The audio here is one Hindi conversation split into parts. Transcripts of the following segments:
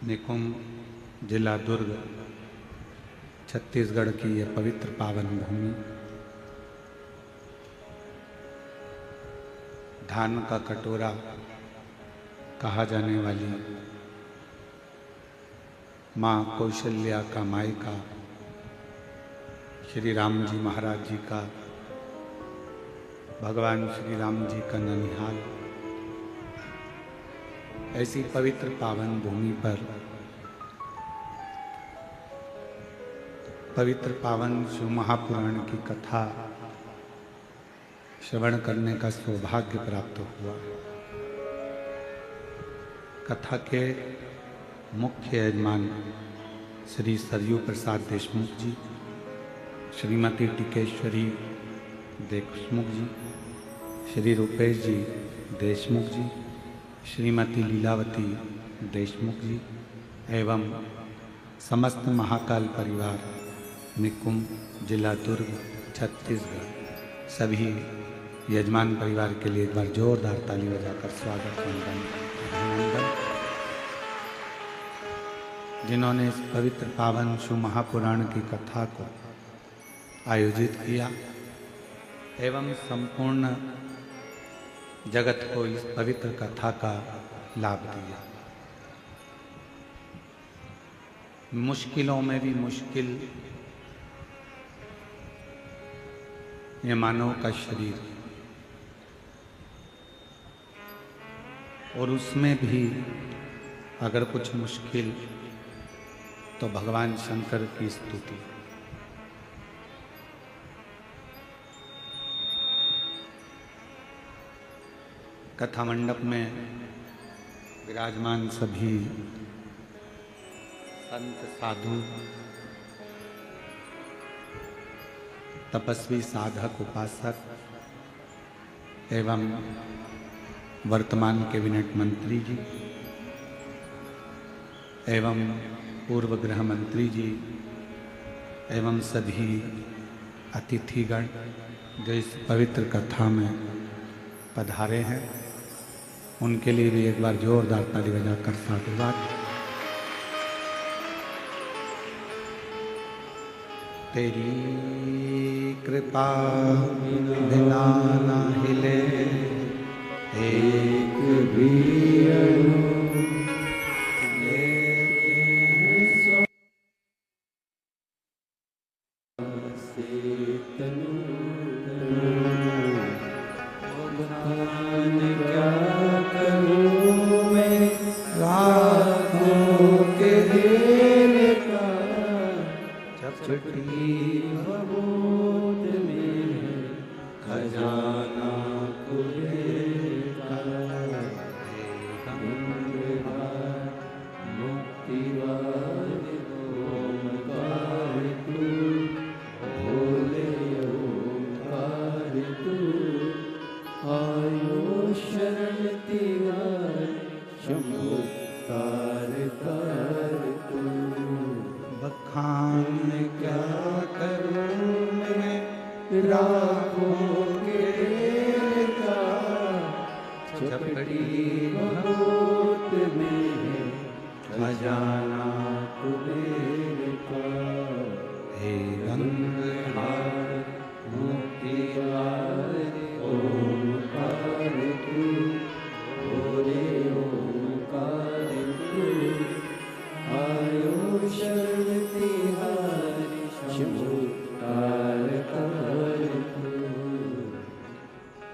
निकुंभ जिला दुर्ग छत्तीसगढ़ की यह पवित्र पावन भूमि धान का कटोरा कहा जाने वाली माँ कौशल्या का मायका श्री राम जी महाराज जी का भगवान श्री राम जी का ननिहाल, ऐसी पवित्र पावन भूमि पर पवित्र पावन शिव महापुराण की कथा श्रवण करने का सौभाग्य प्राप्त हुआ। कथा के मुख्य यजमान श्री सरयू प्रसाद देशमुख जी, श्रीमती टिकेश्वरी देशमुख जी, श्री रूपेश जी देशमुख जी, श्रीमती लीलावती देशमुख जी एवं समस्त महाकाल परिवार निकुंभ जिला दुर्ग छत्तीसगढ़ सभी यजमान परिवार के लिए एक बार जोरदार ताली बजाकर स्वागत अभिनंदन। जिन्होंने इस पवित्र पावन शिव महापुराण की कथा को आयोजित किया एवं संपूर्ण जगत को इस पवित्र कथा का लाभ दिया। मुश्किलों में भी मुश्किल ये मानव का शरीर, और उसमें भी अगर कुछ मुश्किल तो भगवान शंकर की स्तुति। कथा मंडप में विराजमान सभी संत साधु तपस्वी साधक उपासक एवं वर्तमान कैबिनेट मंत्री जी एवं पूर्व गृह मंत्री जी एवं सभी अतिथिगण जो इस पवित्र कथा में पधारे हैं, उनके लिए भी एक बार जोरदार ताली बजाकर साधुवाद। तेरी कृपा बिना ना हिले एक भी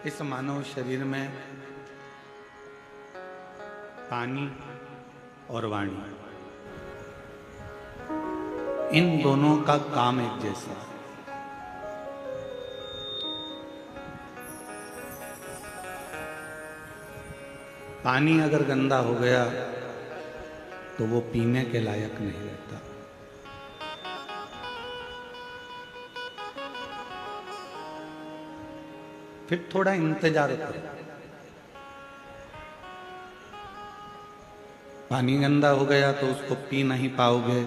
इस मानव शरीर में पानी और वाणी, इन दोनों का काम एक जैसा है। पानी अगर गंदा हो गया तो वो पीने के लायक नहीं रहता। फिर थोड़ा इंतजार करो। पानी गंदा हो गया तो उसको पी नहीं पाओगे,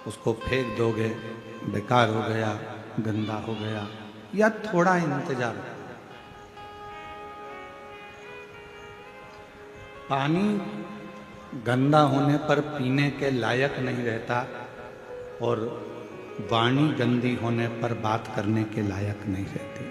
उसको फेंक दोगे, बेकार हो गया, गंदा हो गया, या थोड़ा इंतजार करो। पानी गंदा होने पर पीने के लायक नहीं रहता और वाणी गंदी होने पर बात करने के लायक नहीं रहती।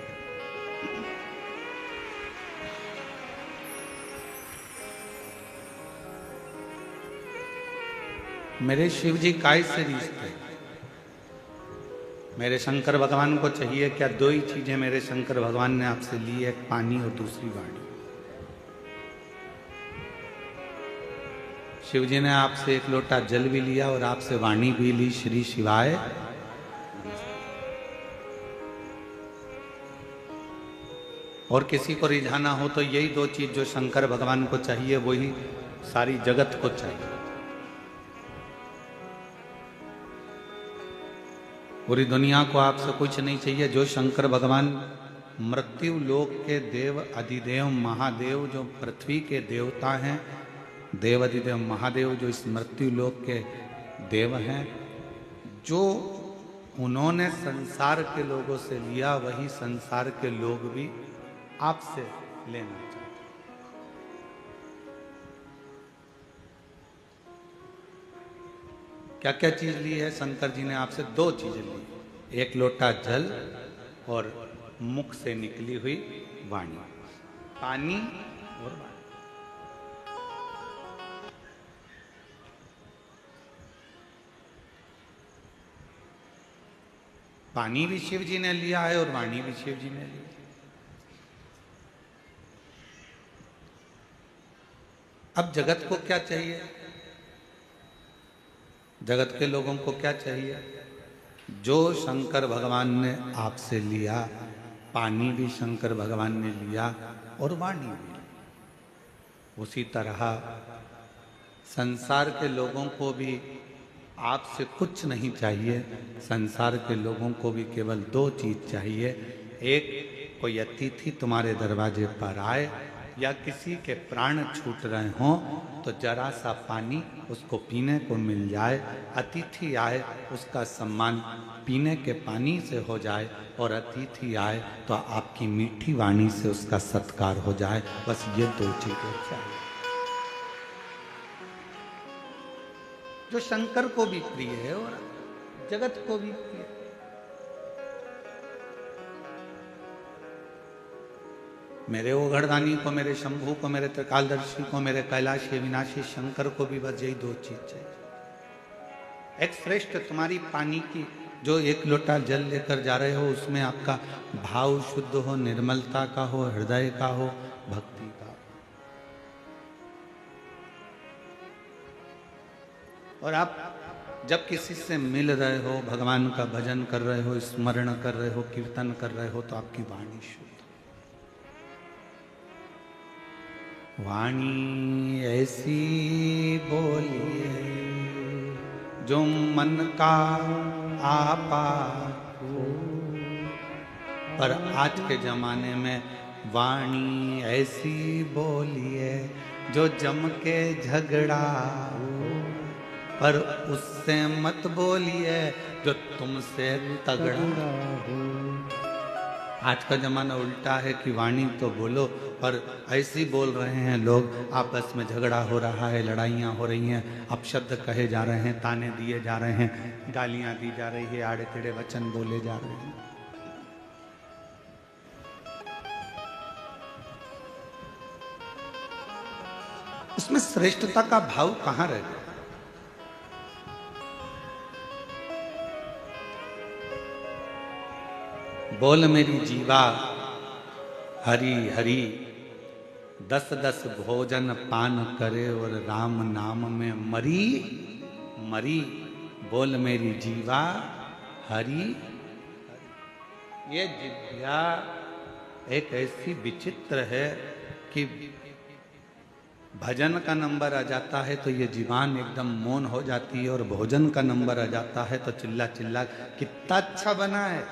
मेरे शिव जी काय से रिश्ते, मेरे शंकर भगवान को चाहिए क्या? दो ही चीजें मेरे शंकर भगवान ने आपसे ली, एक पानी और दूसरी वाणी। शिव जी ने आपसे एक लोटा जल भी लिया और आपसे वाणी भी ली, श्री शिवाय। और किसी को रिझाना हो तो यही दो चीज जो शंकर भगवान को चाहिए वही सारी जगत को चाहिए। पूरी दुनिया को आपसे कुछ नहीं चाहिए। जो शंकर भगवान मृत्यु लोक के देव अधिदेव महादेव, जो पृथ्वी के देवता हैं, देव अधिदेव महादेव जो इस मृत्यु लोक के देव हैं, जो उन्होंने संसार के लोगों से लिया वही संसार के लोग भी आपसे लेना चाहते। क्या क्या चीज ली है शंकर जी ने आपसे? दो चीजें ली, एक लोटा जल और मुख से निकली हुई वाणी, पानी और वाणी। पानी भी शिव जी ने लिया है और वाणी भी शिव जी ने ली। अब जगत को क्या चाहिए? जगत के लोगों को क्या चाहिए? जो शंकर भगवान ने आपसे लिया, पानी भी शंकर भगवान ने लिया और वाणी भी ली, उसी तरह संसार के लोगों को भी आपसे कुछ नहीं चाहिए। संसार के लोगों को भी केवल दो चीज चाहिए। एक, कोई अतिथि तुम्हारे दरवाजे पर आए या किसी के प्राण छूट रहे हों तो जरा सा पानी उसको पीने को मिल जाए। अतिथि आए उसका सम्मान पीने के पानी से हो जाए और अतिथि आए तो आपकी मीठी वाणी से उसका सत्कार हो जाए। बस ये दो चीजें चाहिए, जो शंकर को भी प्रिय है और जगत को भी प्रिय है। मेरे ओघड़दानी को, मेरे शंभू को, मेरे त्रिकालदर्शी को, मेरे कैलाश विनाशी शंकर को भी बस यही दो चीज चाहिए। एक श्रेष्ठ तुम्हारी पानी की जो एक लोटा जल लेकर जा रहे हो उसमें आपका भाव शुद्ध हो, निर्मलता का हो, हृदय का हो, भक्ति का हो। और आप जब किसी से मिल रहे हो, भगवान का भजन कर रहे हो, स्मरण कर रहे हो, कीर्तन कर रहे हो तो आपकी वाणी शुद्ध। वाणी ऐसी बोलिए जो मन का आपा हो। पर आज के जमाने में वाणी ऐसी बोलिए जो जम के झगड़ा हो, पर उससे मत बोलिए जो तुमसे तगड़ा हो। आज का जमाना उल्टा है कि वाणी तो बोलो, पर ऐसी बोल रहे हैं लोग, आपस में झगड़ा हो रहा है, लड़ाइयाँ हो रही हैं, अपशब्द कहे जा रहे हैं, ताने दिए जा रहे हैं, गालियाँ दी जा रही है, आड़े टेढ़े वचन बोले जा रहे हैं। इसमें श्रेष्ठता का भाव कहाँ रह गया? बोल मेरी जीवा हरि हरि, 10-10 भोजन पान करे और राम नाम में मरी मरी। बोल मेरी जीवा हरि। ये जिह्वा एक ऐसी विचित्र है कि भजन का नंबर आ जाता है तो ये जीवान एकदम मौन हो जाती है, और भोजन का नंबर आ जाता है तो चिल्ला चिल्ला कितना अच्छा बना है,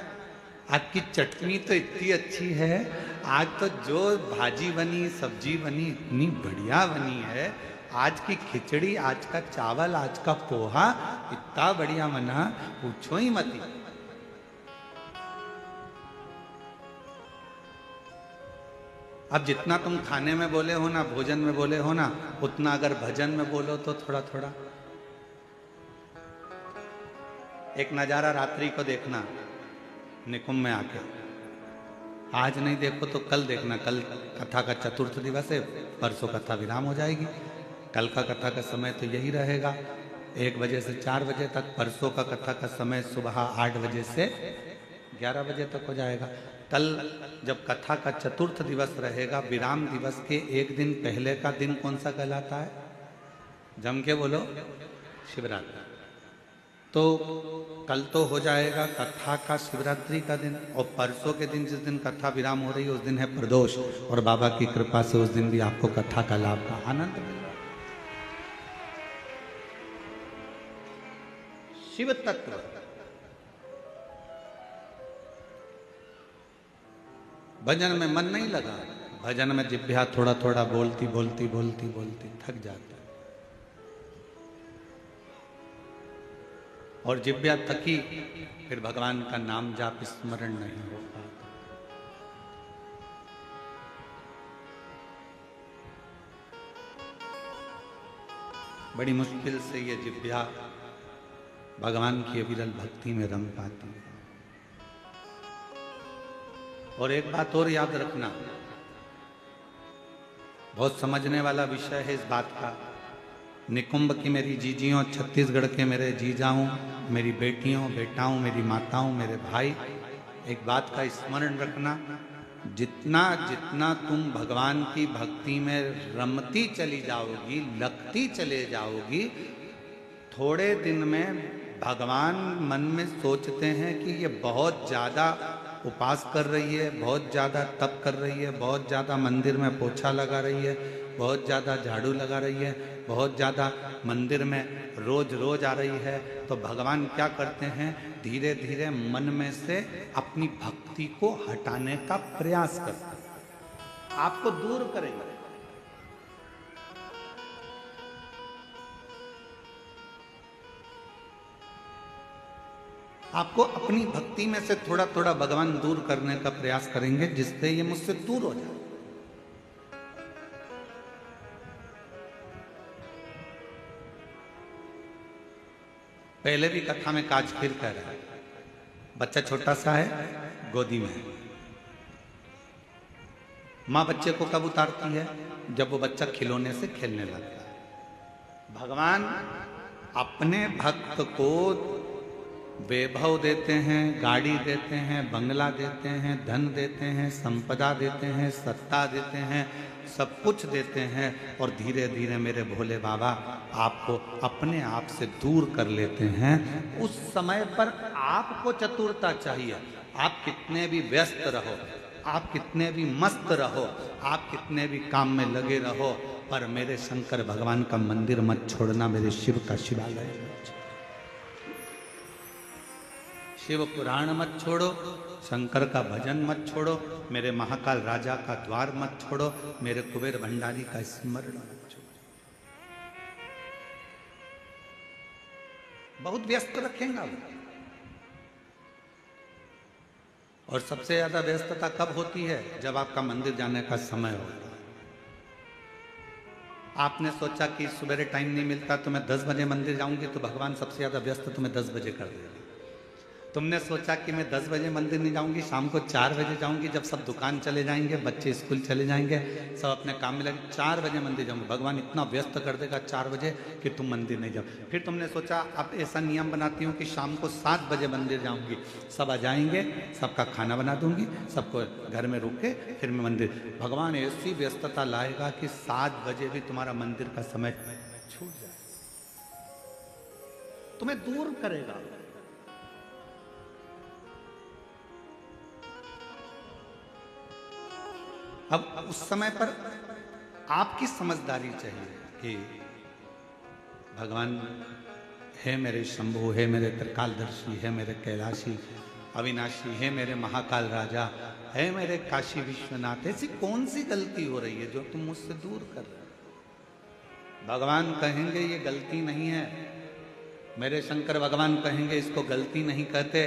आपकी चटनी तो इतनी अच्छी है, आज तो जो भाजी बनी, सब्जी बनी इतनी बढ़िया बनी है, आज की खिचड़ी, आज का चावल, आज का पोहा इतना बढ़िया बना, पूछो ही मत। अब जितना तुम खाने में बोले हो ना, भोजन में बोले हो ना, उतना अगर भजन में बोलो तो थोड़ा थोड़ा। एक नजारा रात्रि को देखना निकुंभ में आके, आज नहीं देखो तो कल देखना। कल कथा का चतुर्थ दिवस है, परसों कथा विराम हो जाएगी। कल का कथा का समय तो यही रहेगा, 1 बजे से 4 बजे तक। परसों का कथा का समय सुबह 8 बजे से 11 बजे तक हो जाएगा। कल जब कथा का चतुर्थ दिवस रहेगा, विराम दिवस के 1 दिन पहले का दिन कौन सा कहलाता है? जम के बोलो, शिवरात्रि। तो कल तो हो जाएगा कथा का शिवरात्रि का दिन, और परसों के दिन जिस दिन कथा विराम हो रही है उस दिन है प्रदोष, और बाबा की कृपा से उस दिन भी आपको कथा का लाभ का आनंद मिलेगा। शिव तत्व भजन में मन नहीं लगा, भजन में जिह्वा थोड़ा थोड़ा बोलती बोलती बोलती बोलती थक जाता है, और जिह्वा थकी फिर भगवान का नाम जाप स्मरण नहीं हो पाता। बड़ी मुश्किल से ये जिह्वा भगवान की अविरल भक्ति में रंग पाती है। और एक बात और याद रखना, बहुत समझने वाला विषय है इस बात का। निकुंभ की मेरी जीजियों, छत्तीसगढ़ के मेरे जीजाओं, मेरी बेटियों, बेटाओं, मेरी माताओं, मेरे भाई, एक बात का स्मरण रखना, जितना जितना तुम भगवान की भक्ति में रमती चली जाओगी, लगती चले जाओगी, थोड़े दिन में भगवान मन में सोचते हैं कि ये बहुत ज़्यादा उपास कर रही है, बहुत ज़्यादा तप कर रही है, बहुत ज़्यादा मंदिर में पोछा लगा रही है, बहुत ज़्यादा झाड़ू लगा रही है, बहुत ज़्यादा मंदिर में रोज रोज आ रही है। तो भगवान क्या करते हैं, धीरे धीरे मन में से अपनी भक्ति को हटाने का प्रयास करते हैं, आपको दूर करेंगे। आपको अपनी भक्ति में से थोड़ा थोड़ा भगवान दूर करने का प्रयास करेंगे, जिससे ये मुझसे दूर हो जाए। पहले भी कथा में काज फिर कह रहा है, बच्चा छोटा सा है, गोदी में है। माँ बच्चे को कब उतारती है? जब वो बच्चा खिलौने से खेलने लगता है। भगवान अपने भक्त को वैभव देते हैं, गाड़ी देते हैं, बंगला देते हैं, धन देते हैं, संपदा देते हैं, सत्ता देते हैं, सब कुछ देते हैं, और धीरे धीरे मेरे भोले बाबा आपको अपने आप से दूर कर लेते हैं। उस समय पर आपको चतुरता चाहिए। आप कितने भी व्यस्त रहो, आप कितने भी मस्त रहो, आप कितने भी काम में लगे रहो, पर मेरे शंकर भगवान का मंदिर मत छोड़ना, मेरे शिव का शिवालय मत, शिव पुराण मत छोड़ो, शंकर का भजन मत छोड़ो, मेरे महाकाल राजा का द्वार मत छोड़ो, मेरे कुबेर भंडारी का स्मरण मत छोड़ो। बहुत व्यस्त रखेंगे वो। और सबसे ज्यादा व्यस्तता कब होती है? जब आपका मंदिर जाने का समय होता है। आपने सोचा कि सुबह टाइम नहीं मिलता तो मैं 10 बजे मंदिर जाऊंगी, तो भगवान सबसे ज्यादा व्यस्त तुम्हें 10 बजे कर देगा। तुमने सोचा कि मैं 10 बजे मंदिर नहीं जाऊंगी, शाम को 4 बजे जाऊंगी, जब सब दुकान चले जाएंगे, बच्चे स्कूल चले जाएंगे, सब अपने काम में लगे, 4 बजे मंदिर जाऊंगी, भगवान इतना व्यस्त कर देगा 4 बजे कि तुम मंदिर नहीं जाओ। फिर तुमने सोचा अब ऐसा नियम बनाती हूँ कि शाम को 7 बजे मंदिर जाऊंगी, सब आ जाएंगे, सबका खाना बना दूंगी, सबको घर में रुक के फिर मैं मंदिर। भगवान ऐसी व्यस्तता लाएगा कि 7 बजे भी तुम्हारा मंदिर का समय छूट जाए, तुम्हें दूर करेगा। अब उस समय पर आपकी समझदारी चाहिए कि भगवान है मेरे शंभु, है मेरे त्रिकालदर्शी, है मेरे कैलाशी अविनाशी, है मेरे महाकाल राजा, है मेरे काशी विश्वनाथ। ऐसी कौन सी गलती हो रही है जो तुम मुझसे दूर कर रहे हो? भगवान कहेंगे ये गलती नहीं है, मेरे शंकर भगवान कहेंगे इसको गलती नहीं कहते।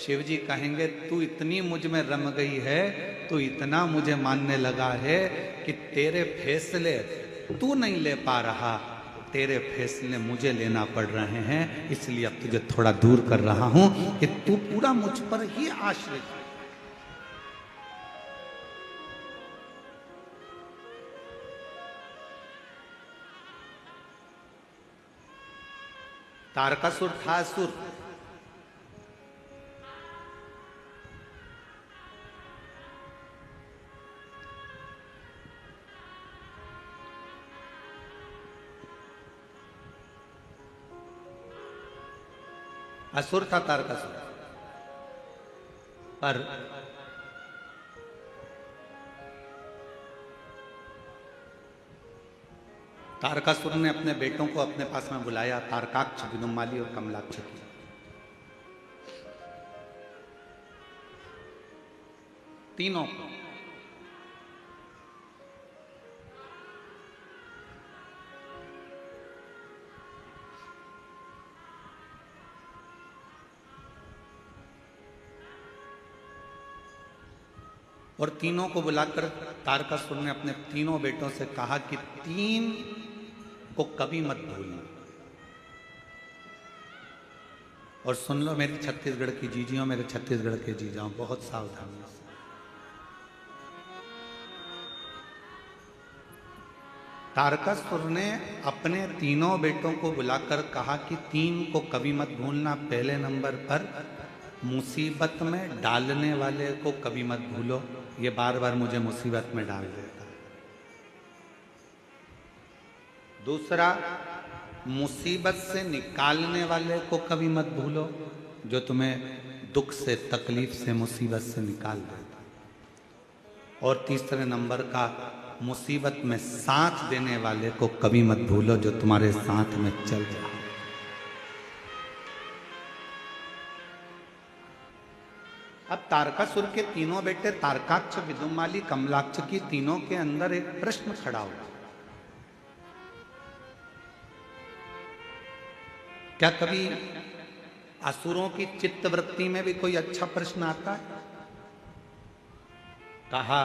शिव जी कहेंगे तू इतनी मुझ में रम गई है, तू इतना मुझे मानने लगा है कि तेरे फैसले तू नहीं ले पा रहा, तेरे फैसले मुझे लेना पड़ रहे हैं। इसलिए अब तुझे थोड़ा दूर कर रहा हूं कि तू पूरा मुझ पर ही आश्रित। तारकासुर था असुर, असुर था तारकासुर, पर तारकासुर ने अपने बेटों को अपने पास में बुलाया, तारकाक्ष, विदुम्माली और कमलाक्ष की। तीनों को और तीनों को बुलाकर तारकासुर ने अपने तीनों बेटों से कहा कि तीन को कभी मत भूलना। और सुन लो मेरी छत्तीसगढ़ की जीजियों, मेरे छत्तीसगढ़ के जीजाओं, बहुत सावधानी से। तारकासुर ने अपने तीनों बेटों को बुलाकर कहा कि तीन को कभी मत भूलना। पहले नंबर पर मुसीबत में डालने वाले को कभी मत भूलो, ये बार बार मुझे मुसीबत में डाल देता है। दूसरा, मुसीबत से निकालने वाले को कभी मत भूलो, जो तुम्हें दुख से, तकलीफ से, मुसीबत से निकाल देता। और तीसरे नंबर का, मुसीबत में साथ देने वाले को कभी मत भूलो, जो तुम्हारे साथ में चल रहा है। अब तारकासुर के तीनों बेटे तारकाक्ष, विदुम्माली, कमलाक्ष की तीनों के अंदर एक प्रश्न खड़ा हुआ। क्या कभी असुरों की चित्तवृत्ति में भी कोई अच्छा प्रश्न आता है? कहा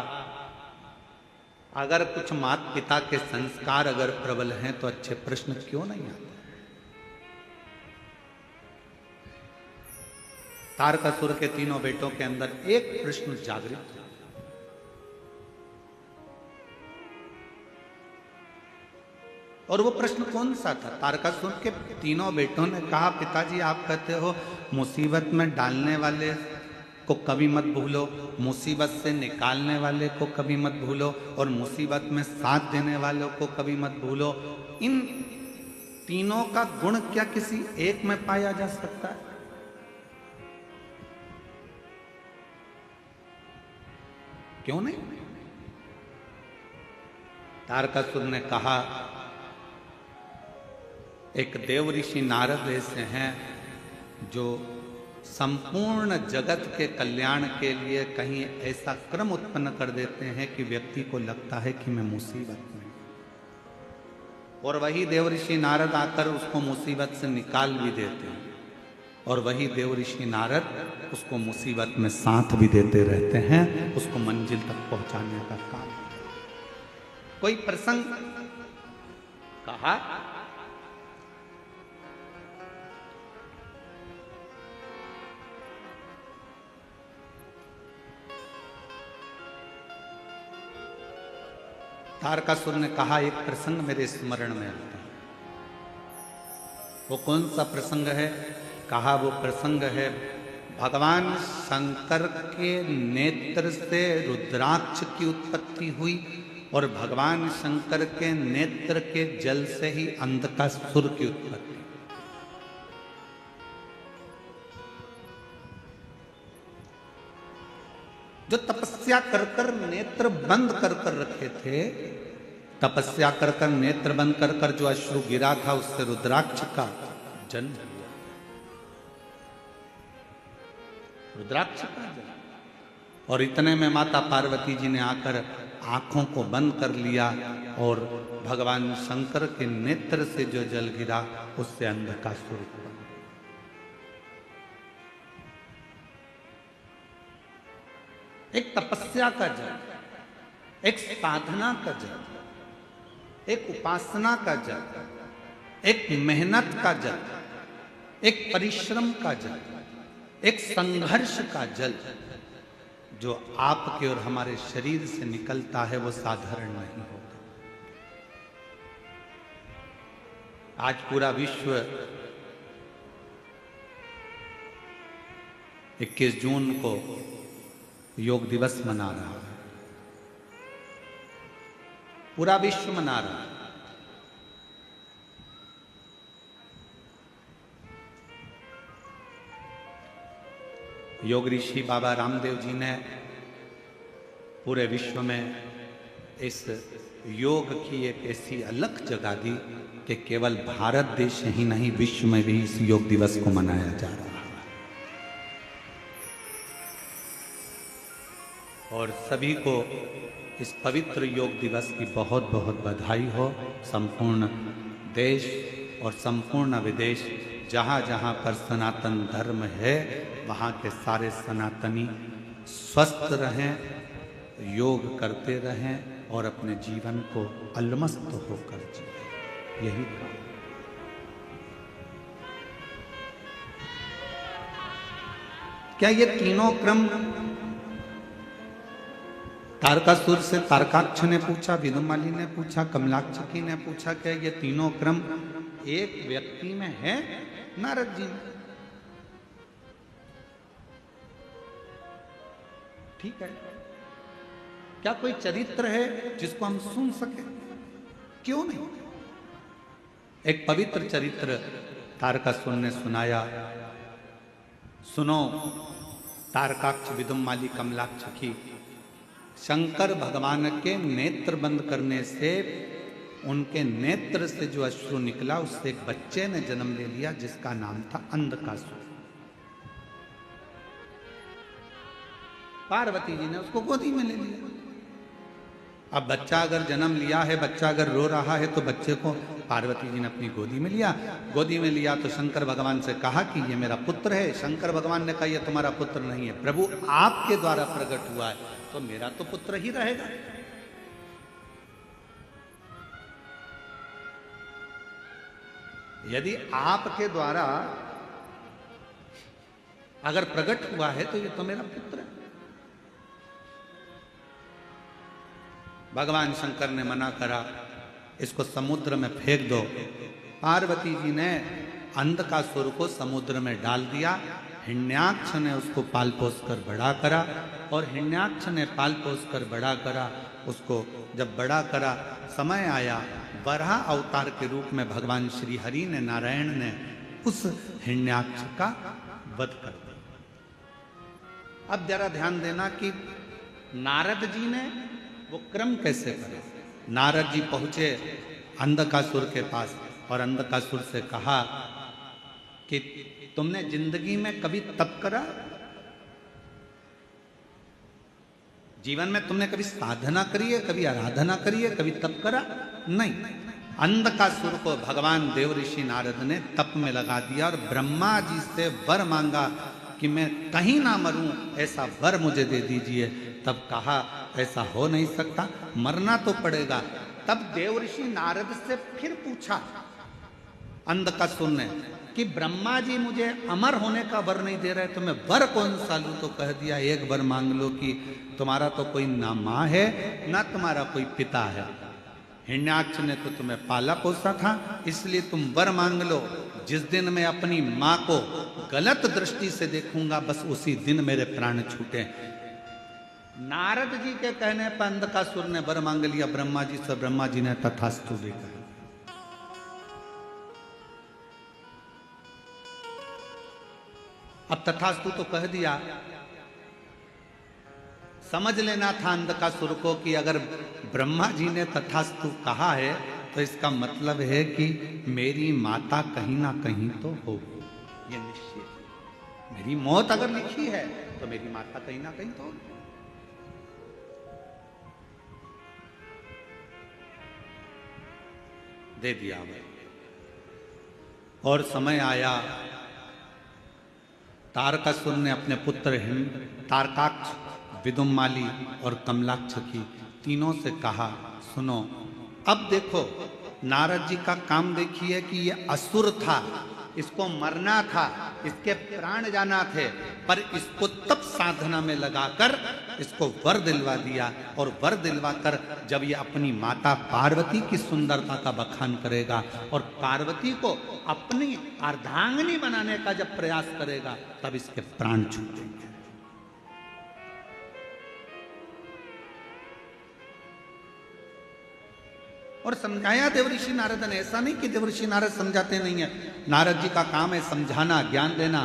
अगर कुछ माता पिता के संस्कार अगर प्रबल हैं तो अच्छे प्रश्न क्यों नहीं आते? तारकासुर के तीनों बेटों के अंदर एक प्रश्न जागृत हुआ। और वो प्रश्न कौन सा था? तारकासुर के तीनों बेटों ने कहा पिताजी आप कहते हो मुसीबत में डालने वाले को कभी मत भूलो, मुसीबत से निकालने वाले को कभी मत भूलो, और मुसीबत में साथ देने वालों को कभी मत भूलो। इन तीनों का गुण क्या किसी एक में पाया जा सकता है? क्यों नहीं? तारकासुर ने कहा एक देव ऋषि नारद ऐसे हैं जो संपूर्ण जगत के कल्याण के लिए कहीं ऐसा क्रम उत्पन्न कर देते हैं कि व्यक्ति को लगता है कि मैं मुसीबत में, और वही देव ऋषि नारद आकर उसको मुसीबत से निकाल भी देते हैं, और वही देव ऋषि नारद उसको मुसीबत में साथ भी देते रहते हैं, उसको मंजिल तक पहुंचाने का काम। कोई प्रसंग कहा तारकासुर ने कहा एक प्रसंग मेरे स्मरण में आता है। वो कौन सा प्रसंग है? कहा वो प्रसंग है भगवान शंकर के नेत्र से रुद्राक्ष की उत्पत्ति हुई, और भगवान शंकर के नेत्र के जल से ही अंधकासुर की उत्पत्ति। जो तपस्या कर कर नेत्र बंद कर कर रखे थे, तपस्या कर कर नेत्र बंद कर कर जो अश्रु गिरा था उससे रुद्राक्ष का जन्म हुआ। रुद्राक्ष का जन्म। और इतने में माता पार्वती जी ने आकर आंखों को बंद कर लिया, और भगवान शंकर के नेत्र से जो जल गिरा उससे अंधकासुर उत्पन्न। एक तपस्या का जल, एक साधना का जल, एक उपासना का जल, एक मेहनत का जल, एक परिश्रम का जल, एक संघर्ष का जल जो आपके और हमारे शरीर से निकलता है वो साधारण नहीं होता। आज पूरा विश्व 21 जून को योग दिवस मना रहा है, पूरा विश्व मना रहा है। योग ऋषि बाबा रामदेव जी ने पूरे विश्व में इस योग की एक ऐसी अलग जगह दी कि केवल भारत देश ही नहीं, विश्व में भी इस योग दिवस को मनाया जा रहा है। और सभी को इस पवित्र योग दिवस की बहुत बहुत बधाई हो। संपूर्ण देश और संपूर्ण विदेश, जहाँ जहाँ पर सनातन धर्म है वहाँ के सारे सनातनी स्वस्थ रहें, योग करते रहें और अपने जीवन को अलमस्त होकर जिए, यही काम। क्या ये तीनों क्रम, तारकासुर से तारकाक्ष ने पूछा, विदुमाली ने पूछा, कमलाक्षकी ने पूछा, क्या ये तीनों क्रम एक व्यक्ति में है? नारद जी ने। ठीक है, क्या कोई चरित्र है जिसको हम सुन सके? क्यों नहीं? एक पवित्र चरित्र तारकासुर ने सुनाया। सुनो तारकाक्ष, विदुमाली, कमलाक्षकी, शंकर भगवान के नेत्र बंद करने से उनके नेत्र से जो अश्रु निकला उससे एक बच्चे ने जन्म ले लिया जिसका नाम था अंधकासुर। पार्वती जी ने उसको गोदी में ले लिया। अब बच्चा अगर जन्म लिया है, बच्चा अगर रो रहा है तो बच्चे को पार्वती जी ने अपनी गोदी में लिया। गोदी में लिया तो शंकर भगवान से कहा कि ये मेरा पुत्र है। शंकर भगवान ने कहा ये तुम्हारा पुत्र नहीं है, प्रभु आपके द्वारा प्रकट हुआ है तो मेरा तो पुत्र ही रहेगा। यदि आपके द्वारा अगर प्रकट हुआ है तो ये तो मेरा पुत्र है। भगवान शंकर ने मना करा, इसको समुद्र में फेंक दो। पार्वती जी ने अंधकासुर को समुद्र में डाल दिया। हिरण्याक्ष ने उसको पाल पोस कर बड़ा करा और हिरण्याक्ष ने पाल पोस कर बड़ा करा। उसको जब बड़ा करा, समय आया, वराह अवतार के रूप में भगवान श्री हरि ने, नारायण ने उस हिरण्याक्ष का वध कर दिया। अब जरा ध्यान देना कि नारद जी ने वो क्रम कैसे करे। नारद जी पहुंचे अंधकासुर के पास और अंधकासुर से कहा कि तुमने जिंदगी में कभी तप करा? जीवन में तुमने कभी साधना करी है, कभी आराधना करी है, कभी तप करा? नहीं। अंधकासुर को भगवान देव ऋषि नारद ने तप में लगा दिया और ब्रह्मा जी से वर मांगा कि मैं कहीं ना मरूं, ऐसा वर मुझे दे दीजिए। तब कहा ऐसा हो नहीं सकता, मरना तो पड़ेगा। तब देव ऋषि नारद से फिर पूछा अंधकासुर ने कि ब्रह्मा जी मुझे अमर होने का वर नहीं दे रहे तो मैं वर कौन सा लूं? तो कह दिया एक वर मांग लो कि तुम्हारा तो कोई ना माँ है ना तुम्हारा कोई पिता है। हिरण्याक्ष ने तो तुम्हें पाला पोसा था, इसलिए तुम वर मांग लो। जिस दिन मैं अपनी माँ को गलत दृष्टि से देखूंगा बस उसी दिन मेरे प्राण छूटे। नारद जी के कहने पर अंधकासुर ने वर मांग लिया ब्रह्मा जी से। ब्रह्मा जी ने तथास्तु भी कहा। अब तथास्तु तो कह दिया, समझ लेना था अंधकासुर को कि अगर ब्रह्मा जी ने तथास्तु कहा है तो इसका मतलब है कि मेरी माता कहीं ना कहीं तो होगी, ये निश्चित। मेरी मौत अगर लिखी है तो मेरी माता कहीं ना कहीं तो होगी। दे दिया भाई। और समय आया, तारकासुर ने अपने पुत्र तारकाक्ष विदुम्माली और कमलाक्ष की, तीनों से कहा सुनो, अब देखो नारद जी का काम देखिए कि ये असुर था, इसको मरना था, इसके प्राण जाना थे, पर इसको तब साधना में लगाकर इसको वर दिलवा दिया। और वर दिलवा कर जब ये अपनी माता पार्वती की सुंदरता का बखान करेगा और पार्वती को अपनी अर्धांगिनी बनाने का जब प्रयास करेगा, तब इसके प्राण छूटेंगे। और समझाया देवऋषि नारद ने, ऐसा नहीं कि देवऋषि नारद समझाते नहीं है, नारद जी का काम है समझाना, ज्ञान देना।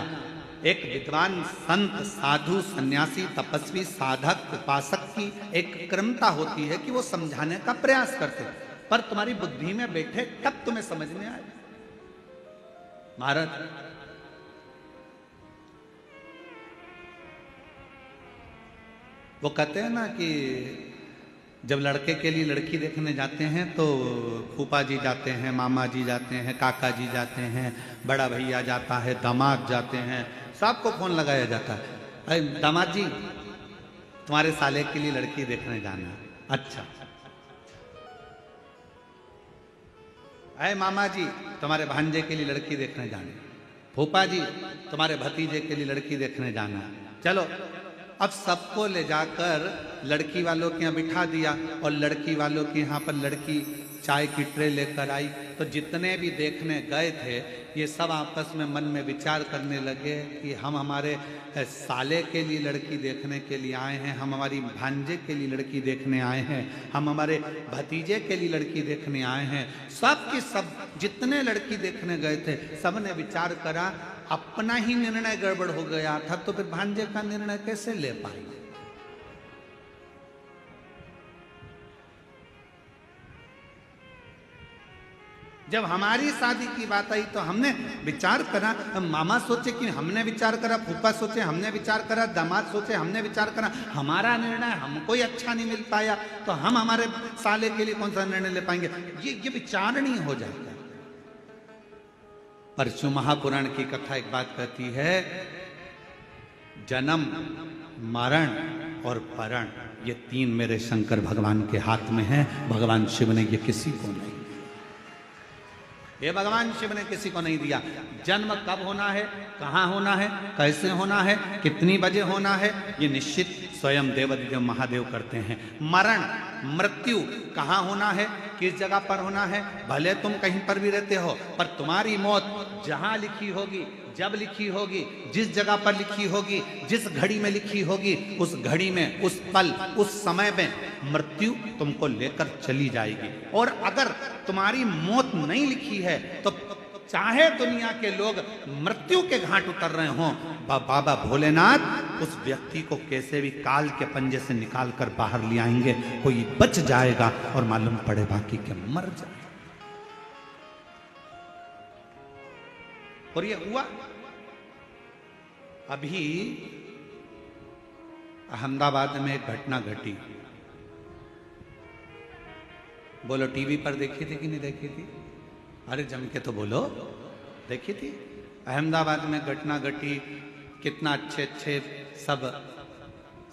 एक विद्वान संत साधु सन्यासी तपस्वी साधक उपासक की एक क्रमता होती है कि वो समझाने का प्रयास करते, पर तुम्हारी बुद्धि में बैठे तब तुम्हें समझ में आए। महाराज वो कहते हैं ना कि जब लड़के के लिए लड़की देखने जाते हैं तो फूफा जी जाते हैं, मामा जी जाते हैं, काका जी जाते हैं, बड़ा भैया जाता है, दामाद जाते हैं, सबको फोन लगाया जाता है, अरे दामाद जी तुम्हारे साले के लिए लड़की देखने जाना है। अच्छा। अरे मामा जी तुम्हारे भांजे के लिए लड़की देखने जाना, फूफा जी तुम्हारे भतीजे के लिए लड़की देखने जाना, चलो। अब सबको ले जाकर लड़की वालों के यहाँ बिठा दिया और लड़की वालों के यहाँ पर लड़की चाय की ट्रे लेकर आई। तो जितने भी देखने गए थे ये सब आपस में मन में विचार करने लगे कि हम हमारे साले के लिए लड़की देखने के लिए आए हैं, हम हमारी भांजे के लिए लड़की देखने आए हैं, हम हमारे भतीजे के लिए लड़की देखने आए हैं। सब के सब जितने लड़की देखने गए थे सब ने विचार करा, अपना ही निर्णय गड़बड़ हो गया था, तो फिर भांजे का निर्णय कैसे ले पाएंगे। जब हमारी शादी की बात आई तो हमने विचार करा, मामा सोचे कि हमने विचार करा, फूफा सोचे हमने विचार करा, दामाद सोचे हमने विचार करा, हमारा निर्णय हमको ही अच्छा नहीं मिल पाया, तो हम हमारे साले के लिए कौन सा निर्णय ले पाएंगे। ये विचारणीय हो जाता है। परशु महापुराण की कथा एक बात कहती है, जन्म मरण और परण ये तीन मेरे शंकर भगवान के हाथ में हैं। भगवान शिव ने ये किसी को नहीं, ये भगवान शिव ने किसी को नहीं दिया। जन्म कब होना है, कहाँ होना है, कैसे होना है, कितनी बजे होना है, ये निश्चित स्वयं देवादिदेव महादेव करते हैं। मरण मृत्यु कहाँ होना है, किस जगह पर होना है, भले तुम कहीं पर भी रहते हो, पर तुम्हारी मौत जहां लिखी होगी, जब लिखी होगी, जिस जगह पर लिखी होगी, जिस घड़ी में लिखी होगी, उस घड़ी में, उस पल, उस समय में मृत्यु तुमको लेकर चली जाएगी। और अगर तुम्हारी मौत नहीं लिखी है तो चाहे दुनिया के लोग मृत्यु के घाट उतर रहे हों, बाबा भोलेनाथ उस व्यक्ति को कैसे भी काल के पंजे से निकाल कर बाहर ले आएंगे, कोई बच जाएगा और मालूम पड़े बाकी के मर जाए। और ये हुआ। अभी अहमदाबाद में एक घटना घटी, बोलो टीवी पर देखी थी कि नहीं देखी थी? अरे जम के तो बोलो, देखी थी। अहमदाबाद में घटना घटी, कितना अच्छे अच्छे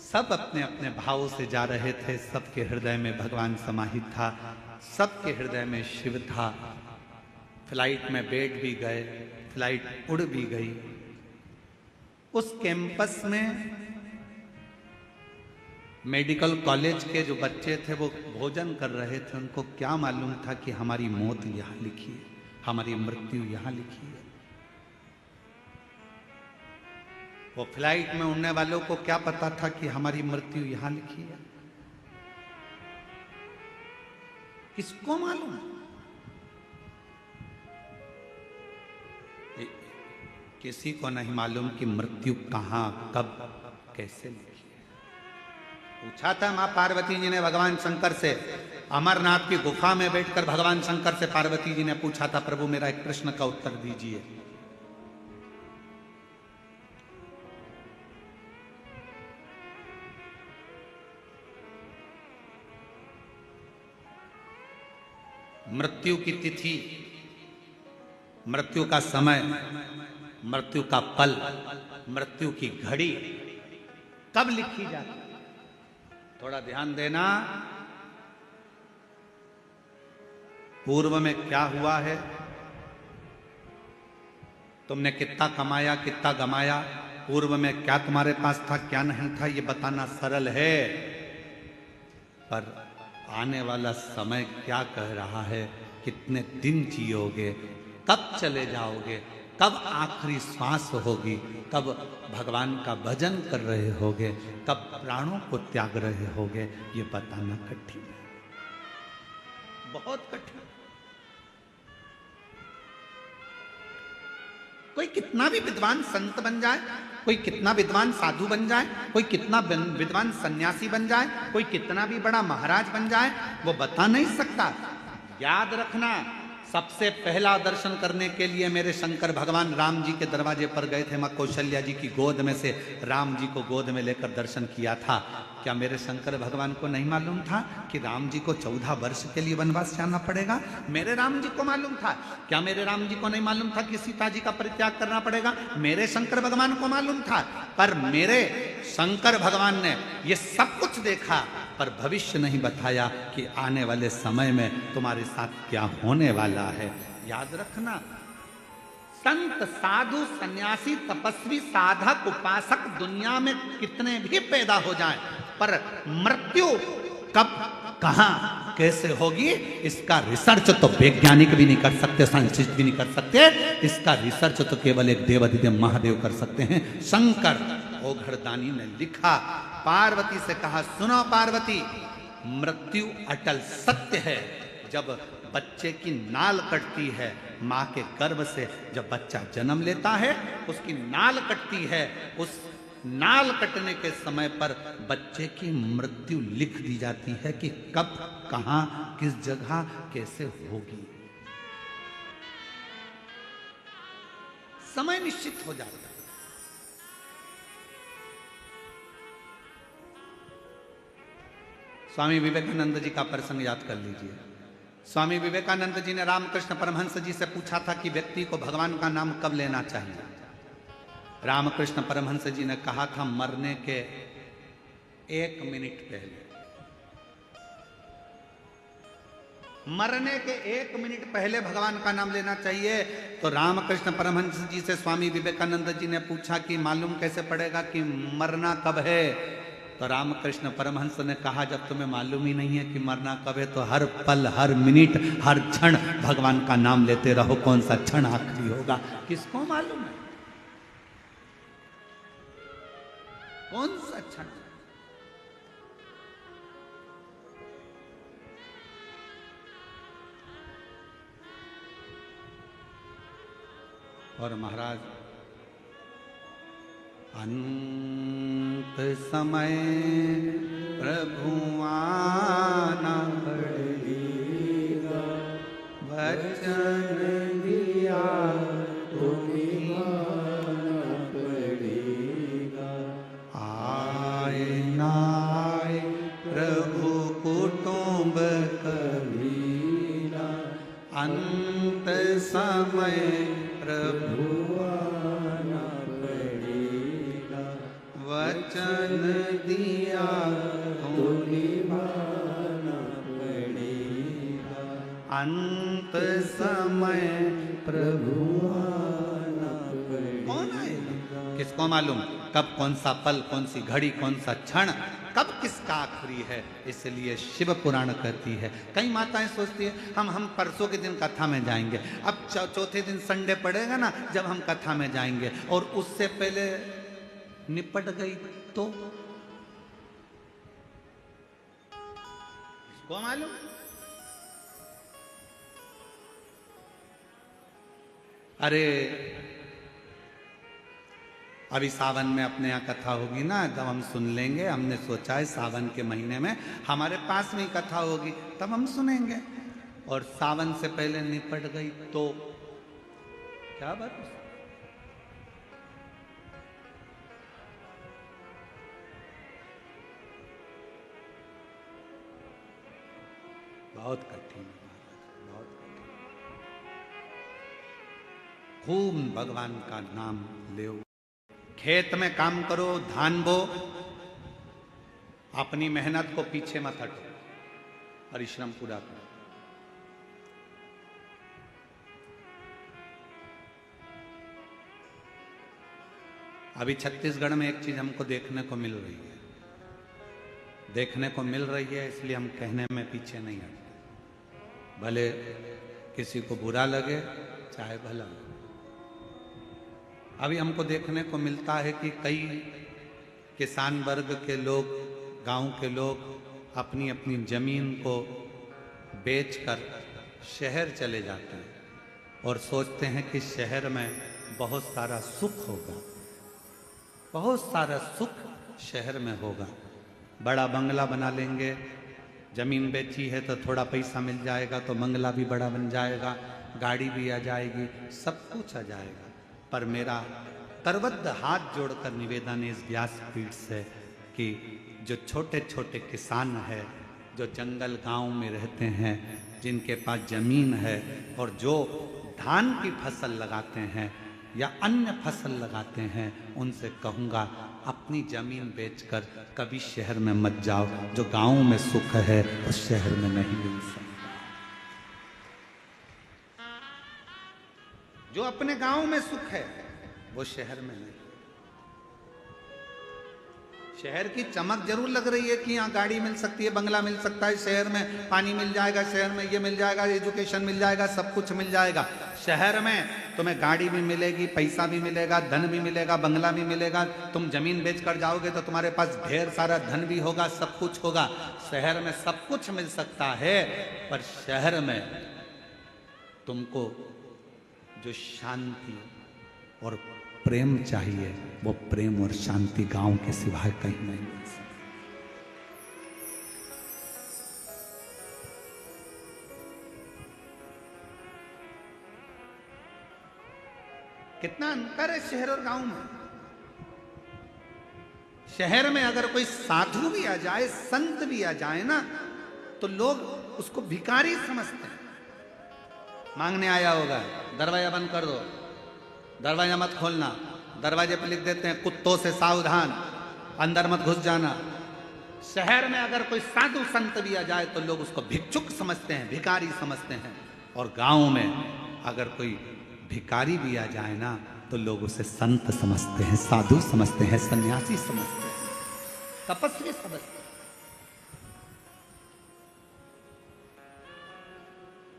सब अपने अपने भावों से जा रहे थे, सबके हृदय में भगवान समाहित था, सबके हृदय में शिव था। फ्लाइट में बैठ भी गए, फ्लाइट उड़ भी गई। उस कैंपस में मेडिकल कॉलेज के जो बच्चे थे वो भोजन कर रहे थे, उनको क्या मालूम था कि हमारी मौत यहाँ लिखी है, हमारी मृत्यु यहाँ लिखी है। वो फ्लाइट में उड़ने वालों को क्या पता था कि हमारी मृत्यु यहाँ लिखी है? किसको मालूम? किसी को नहीं मालूम कि मृत्यु कहां, कब, कैसे लिखी है। पूछा था मां पार्वती जी ने भगवान शंकर से, अमरनाथ की गुफा में बैठकर भगवान शंकर से पार्वती जी ने पूछा था, प्रभु मेरा एक प्रश्न का उत्तर दीजिए। मृत्यु की तिथि, मृत्यु का समय, मृत्यु का पल, मृत्यु की घड़ी कब लिखी जाती है? थोड़ा ध्यान देना, पूर्व में क्या हुआ है, तुमने कितना कमाया कितना गमाया, पूर्व में क्या तुम्हारे पास था क्या नहीं था, ये बताना सरल है, पर आने वाला समय क्या कह रहा है, कितने दिन जियोगे, कब चले जाओगे, कब आखिरी श्वास होगी, कब भगवान का भजन कर रहे होगे, कब प्राणों को त्याग रहे होगे, ये बताना कठिन है, बहुत कठिन। कोई कितना भी विद्वान संत बन जाए, कोई कितना विद्वान साधु बन जाए, कोई कितना विद्वान सन्यासी बन जाए, कोई कितना भी बड़ा महाराज बन जाए, वो बता नहीं सकता। याद रखना, सबसे पहला दर्शन करने के लिए मेरे शंकर भगवान राम जी के दरवाजे पर गए थे, मां कौशल्या जी की गोद में से राम जी को गोद में लेकर दर्शन किया था। क्या मेरे शंकर भगवान को नहीं मालूम था कि राम जी को 14 वर्ष के लिए वनवास जाना पड़ेगा? मेरे राम जी को मालूम था। क्या मेरे राम जी को नहीं मालूम था कि सीता जी का परित्याग करना पड़ेगा? मेरे शंकर भगवान को मालूम था। पर मेरे शंकर भगवान ने ये सब कुछ देखा, पर भविष्य नहीं बताया कि आने वाले समय में तुम्हारे साथ क्या होने वाला है। याद रखना, संत साधु सन्यासी तपस्वी साधक उपासक दुनिया में कितने भी पैदा हो जाएं, पर मृत्यु कब कहां कैसे होगी, इसका रिसर्च तो वैज्ञानिक भी नहीं कर सकते, साइंटिस्ट भी नहीं कर सकते। इसका रिसर्च तो केवल एक देवाधिदेव महादेव कर सकते हैं। शंकर ओघड़दानी ने लिखा, पार्वती से कहा, सुनो पार्वती, मृत्यु अटल सत्य है। जब बच्चे की नाल कटती है, मां के गर्भ से जब बच्चा जन्म लेता है, उसकी नाल कटती है, उस नाल कटने के समय पर बच्चे की मृत्यु लिख दी जाती है कि कब कहां किस जगह कैसे होगी। समय निश्चित हो जाता है। स्वामी विवेकानंद जी का प्रसंग याद कर लीजिए। स्वामी विवेकानंद जी ने रामकृष्ण परमहंस जी से पूछा था कि व्यक्ति को भगवान का नाम कब लेना चाहिए। रामकृष्ण परमहंस जी ने कहा था, मरने के 1 मिनट पहले। मरने के 1 मिनट पहले भगवान का नाम लेना चाहिए। तो रामकृष्ण परमहंस जी से स्वामी विवेकानंद जी ने पूछा कि मालूम कैसे पड़ेगा कि मरना कब है? तो रामकृष्ण परमहंस ने कहा, जब तुम्हें मालूम ही नहीं है कि मरना कब है, तो हर पल हर मिनट हर क्षण भगवान का नाम लेते रहो। कौन सा क्षण आखिरी होगा किसको मालूम है? कौन सा क्षण? और महाराज, अंत समय प्रभु आना पड़ेगा, वचन दिया तो निभाना पड़ेगा। आए ना आए प्रभु कुटुंब कबीरा, अंत समय प्रभु आना पड़ेगा, वचन दिया तो निभाना पड़ेगा। अंत समय प्रभु आना पड़ेगा। कौन आएगा किसको मालूम? कब कौन सा पल, कौन सी घड़ी, कौन सा क्षण, कब किसका आखिरी है? इसलिए शिव पुराण कहती है। कई माताएं सोचती है हम परसों के दिन कथा में जाएंगे। अब चौथे दिन संडे पड़ेगा ना, जब हम कथा में जाएंगे, और उससे पहले निपट गई तो इसको मालूम। अरे अभी सावन में अपने यहाँ कथा होगी ना, तब हम सुन लेंगे। हमने सोचा है सावन के महीने में हमारे पास में ही कथा होगी, तब हम सुनेंगे। और सावन से पहले निपट गई तो क्या बात? बहुत कठिन, बहुत कठिन। खूब भगवान का नाम ले। खेत में काम करो, धान बो, अपनी मेहनत को पीछे मत हटो, परिश्रम पूरा करो। अभी छत्तीसगढ़ में एक चीज हमको देखने को मिल रही है, इसलिए हम कहने में पीछे नहीं हटते, भले किसी को बुरा लगे चाहे भला लगे। अभी हमको देखने को मिलता है कि कई किसान वर्ग के लोग, गांव के लोग अपनी अपनी जमीन को बेचकर शहर चले जाते हैं और सोचते हैं कि शहर में बहुत सारा सुख होगा, बहुत सारा सुख शहर में होगा। बड़ा बंगला बना लेंगे, जमीन बेची है तो थोड़ा पैसा मिल जाएगा तो बंगला भी बड़ा बन जाएगा, गाड़ी भी आ जाएगी, सब कुछ आ जाएगा। पर मेरा करबद्ध हाथ जोड़कर निवेदन है इस व्यासपीठ से कि जो छोटे छोटे किसान हैं, जो जंगल गांव में रहते हैं, जिनके पास जमीन है और जो धान की फसल लगाते हैं या अन्य फसल लगाते हैं, उनसे कहूँगा अपनी जमीन बेचकर कभी शहर में मत जाओ। जो गांव में सुख है उस शहर में नहीं मिल सकता। जो अपने गांव में सुख है वो शहर में नहीं। शहर की चमक जरूर लग रही है कि यहाँ गाड़ी मिल सकती है, बंगला मिल सकता है, शहर में पानी मिल जाएगा, शहर में ये मिल जाएगा, एजुकेशन मिल जाएगा, सब कुछ मिल जाएगा। शहर में तुम्हें गाड़ी भी मिलेगी, पैसा भी मिलेगा, धन भी मिलेगा, बंगला भी मिलेगा। तुम जमीन बेच कर जाओगे तो तुम्हारे पास ढेर सारा धन भी होगा, सब कुछ होगा। शहर में सब कुछ मिल सकता है, पर शहर में तुमको जो शांति और प्रेम चाहिए, वो प्रेम और शांति गांव के सिवाय कहीं नहीं मिल सकती। कितना अंतर है शहर और गांव में। शहर में अगर कोई साधु भी आ जाए, संत भी आ जाए ना, तो लोग उसको भिखारी समझते हैं। मांगने आया होगा, दरवाजा बंद कर दो, दरवाजा मत खोलना, दरवाजे पर लिख देते हैं कुत्तों से सावधान, अंदर मत घुस जाना। शहर में अगर कोई साधु संत भी आ जाए तो लोग उसको भिक्षुक समझते हैं, भिखारी समझते हैं। और गांव में अगर कोई भिखारी भी आ जाए ना तो लोग उसे संत समझते हैं, साधु समझते हैं, सन्यासी समझते हैं, तपस्वी समझते हैं।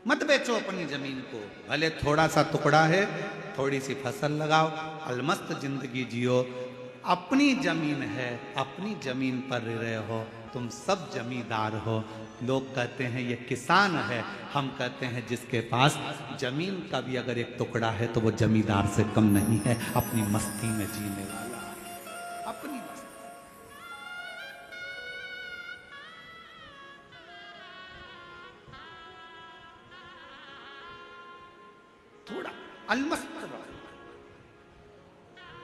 मत बेचो अपनी जमीन को, भले थोड़ा सा टुकड़ा है, थोड़ी सी फसल लगाओ, अलमस्त जिंदगी जियो। अपनी जमीन है, अपनी जमीन पर रहे हो, तुम सब जमींदार हो। लोग कहते हैं ये किसान है, हम कहते हैं जिसके पास जमीन का भी अगर एक टुकड़ा है तो वो जमींदार से कम नहीं है, अपनी मस्ती में जीने वाला, अपनी मस्ती। थोड़ा अलमस्त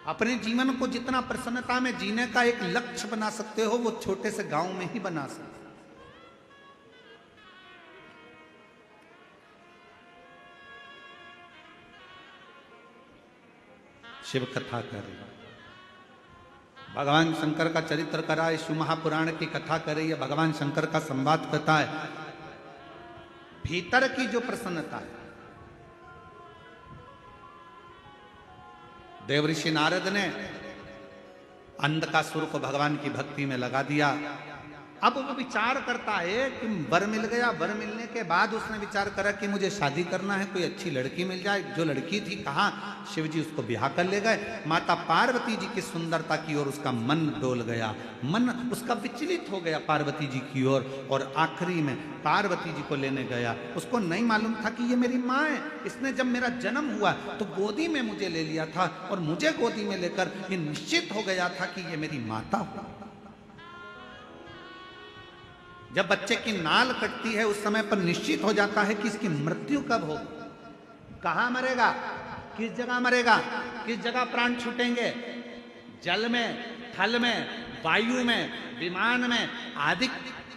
अपने जीवन को जितना प्रसन्नता में जीने का एक लक्ष्य बना सकते हो, वो छोटे से गांव में ही बना सकते हो। शिव कथा कर रही है, भगवान शंकर का चरित्र करा है, शिव महापुराण की कथा कर रही है, भगवान शंकर का संवाद करता है। भीतर की जो प्रसन्नता है, देवऋषि नारद ने अंधकासुर को भगवान की भक्ति में लगा दिया। अब वो विचार करता है कि वर मिल गया, वर मिलने के बाद उसने विचार करा कि मुझे शादी करना है, कोई अच्छी लड़की मिल जाए। जो लड़की थी कहाँ, शिव जी उसको ब्याह कर ले गए। माता पार्वती जी की सुंदरता की ओर उसका मन डोल गया, मन उसका विचलित हो गया पार्वती जी की ओर, और आखिरी में पार्वती जी को लेने गया। उसको नहीं मालूम था कि ये मेरी माँ है, इसने जब मेरा जन्म हुआ तो गोदी में मुझे ले लिया था, और मुझे गोदी में लेकर ये निश्चित हो गया था कि ये मेरी माता हो। जब बच्चे की नाल कटती है उस समय पर निश्चित हो जाता है कि इसकी मृत्यु कब होगी, कहाँ मरेगा, किस जगह मरेगा, किस जगह प्राण छूटेंगे, जल में, थल में, वायु में, विमान में आदि,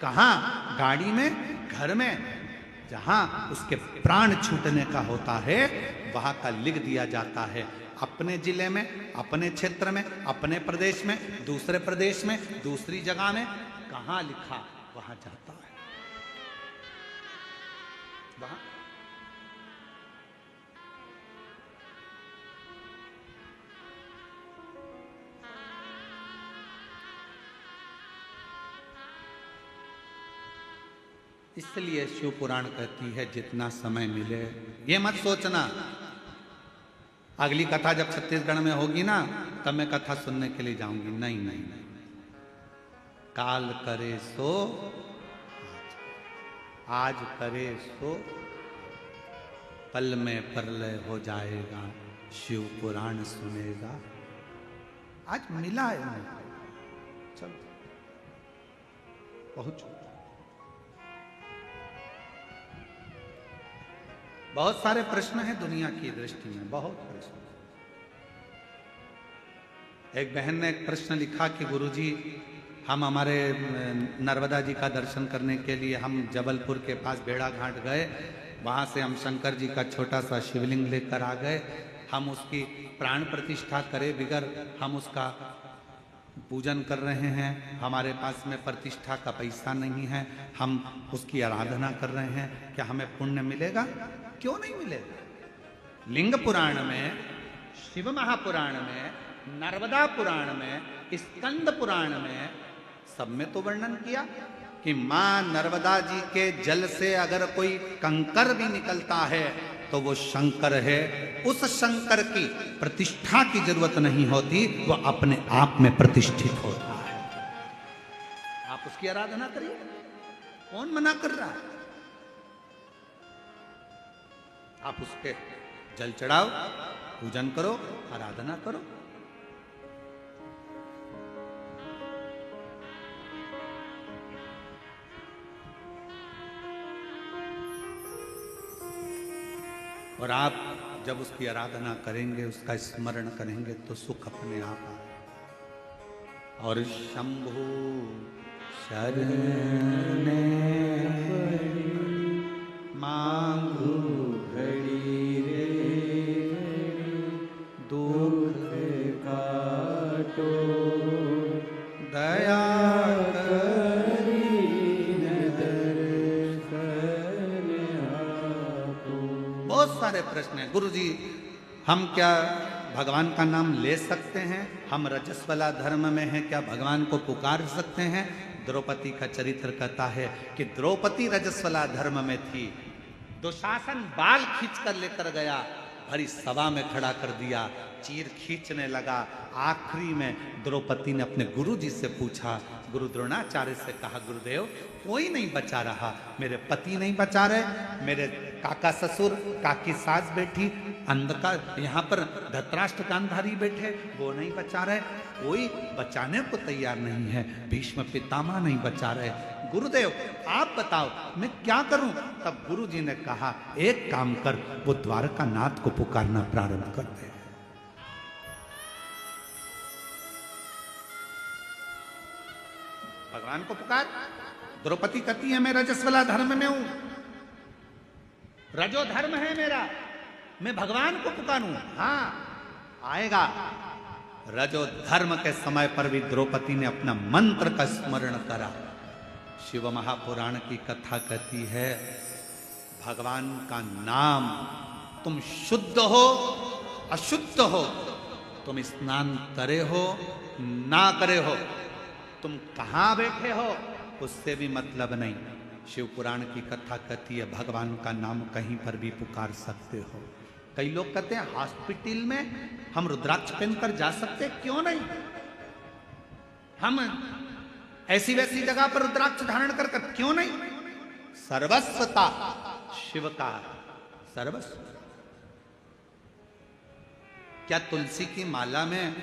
कहाँ, गाड़ी में, घर में, जहां उसके प्राण छूटने का होता है वहां का लिख दिया जाता है। अपने जिले में, अपने क्षेत्र में, अपने प्रदेश में, दूसरे प्रदेश में, दूसरी जगह में, जहां लिखा वहां जाता है। वहां इसलिए शिव पुराण कहती है जितना समय मिले, ये मत सोचना अगली कथा जब छत्तीसगढ़ में होगी ना तब मैं कथा सुनने के लिए जाऊंगी। नहीं नहीं नहीं, काल करे सो आज करे सो पल में प्रलय हो जाएगा, शिव पुराण सुनेगा। आज मिला है मैं, चल पहुंचो। बहुत सारे प्रश्न हैं दुनिया की दृष्टि में, बहुत प्रश्न। एक बहन ने एक प्रश्न लिखा कि गुरुजी हम हमारे नर्मदा जी का दर्शन करने के लिए हम जबलपुर के पास बेड़ा घाट गए, वहां से हम शंकर जी का छोटा सा शिवलिंग लेकर आ गए, हम उसकी प्राण प्रतिष्ठा करे बिगर हम उसका पूजन कर रहे हैं, हमारे पास में प्रतिष्ठा का पैसा नहीं है, हम उसकी आराधना कर रहे हैं, क्या हमें पुण्य मिलेगा? क्यों नहीं मिलेगा? लिंग पुराण में, शिव महापुराण में, नर्मदा पुराण में, स्कंद पुराण में सब में तो वर्णन किया कि मां नर्मदा जी के जल से अगर कोई कंकर भी निकलता है तो वो शंकर है। उस शंकर की प्रतिष्ठा की जरूरत नहीं होती, वो अपने आप में प्रतिष्ठित होता है। आप उसकी आराधना करिए, कौन मना कर रहा है? आप उसके जल चढ़ाओ, पूजन करो, आराधना करो। और आप जब उसकी आराधना करेंगे, उसका स्मरण करेंगे तो सुख अपने आप आएगा। और शंभु शरण मांगू घड़ी रे, दुख काटो दया सारे प्रश्न हैं। गुरु जी हम क्या भगवान का नाम ले सकते हैं? हम रजस्वला धर्म में हैं, क्या भगवान को पुकार सकते हैं? द्रौपदी का चरित्र कहता है कि द्रौपदी रजस्वला धर्म में थी, दुशासन बाल खींच कर लेकर गया, भरी सभा में खड़ा कर दिया, चीर खींचने लगा। आखिरी में द्रौपदी ने अपने गुरु जी से पूछा, गुरु द्रोणाचार्य से कहा, गुरुदेव कोई नहीं बचा रहा, मेरे पति नहीं बचा रहे, मेरे काका ससुर, काकी सास बैठी, अंधकार यहाँ पर धृतराष्ट्र गांधारी बैठे, वो नहीं बचा रहे, कोई बचाने को तैयार नहीं है, भीष्म पितामह नहीं बचा रहे, गुरुदेव आप बताओ मैं क्या करूं? तब गुरु जी ने कहा, एक काम कर, वो द्वारका नाथ को पुकारना प्रारंभ कर दे। भगवान को पुकार। द्रौपदी कहती है मैं रजस्वला धर्म में हूं, रजो धर्म है मेरा, मैं भगवान को पुकारूं। हाँ आएगा। रजो धर्म के समय पर भी द्रौपदी ने अपना मंत्र का स्मरण करा। शिव महापुराण की कथा कहती है, भगवान का नाम, तुम शुद्ध हो अशुद्ध हो, तुम स्नान करे हो ना करे हो, तुम कहां बैठे हो उससे भी मतलब नहीं। शिव पुराण की कथा कहती है भगवान का नाम कहीं पर भी पुकार सकते हो। कई लोग कहते हैं हॉस्पिटल में हम रुद्राक्ष पहनकर जा सकते, क्यों नहीं? हम ऐसी वैसी जगह पर रुद्राक्ष धारण कर क्यों नहीं? सर्वस्वता शिव का सर्वस्व। क्या तुलसी की माला में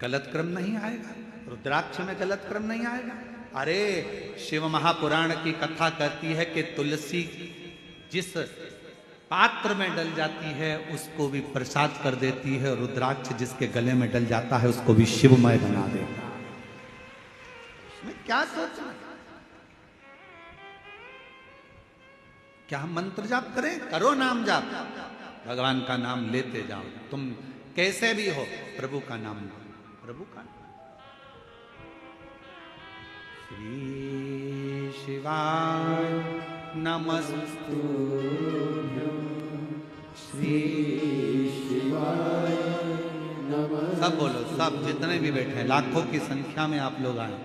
गलत क्रम नहीं आएगा? रुद्राक्ष में गलत क्रम नहीं आएगा? अरे शिव महापुराण की कथा कहती है कि तुलसी जिस पात्र में डल जाती है उसको भी प्रसाद कर देती है, रुद्राक्ष जिसके गले में डल जाता है उसको भी शिवमय बना देता है। इसमें क्या सोचना? क्या हम मंत्र जाप करें? करो नाम जाप, भगवान का नाम लेते जाओ, तुम कैसे भी हो प्रभु का नाम लो, प्रभु का। श्री शिवाय नमस्तुभ्यं श्री शिवाय नमः। सब बोलो, सब जितने भी बैठे हैं, लाखों की संख्या में आप लोग आए,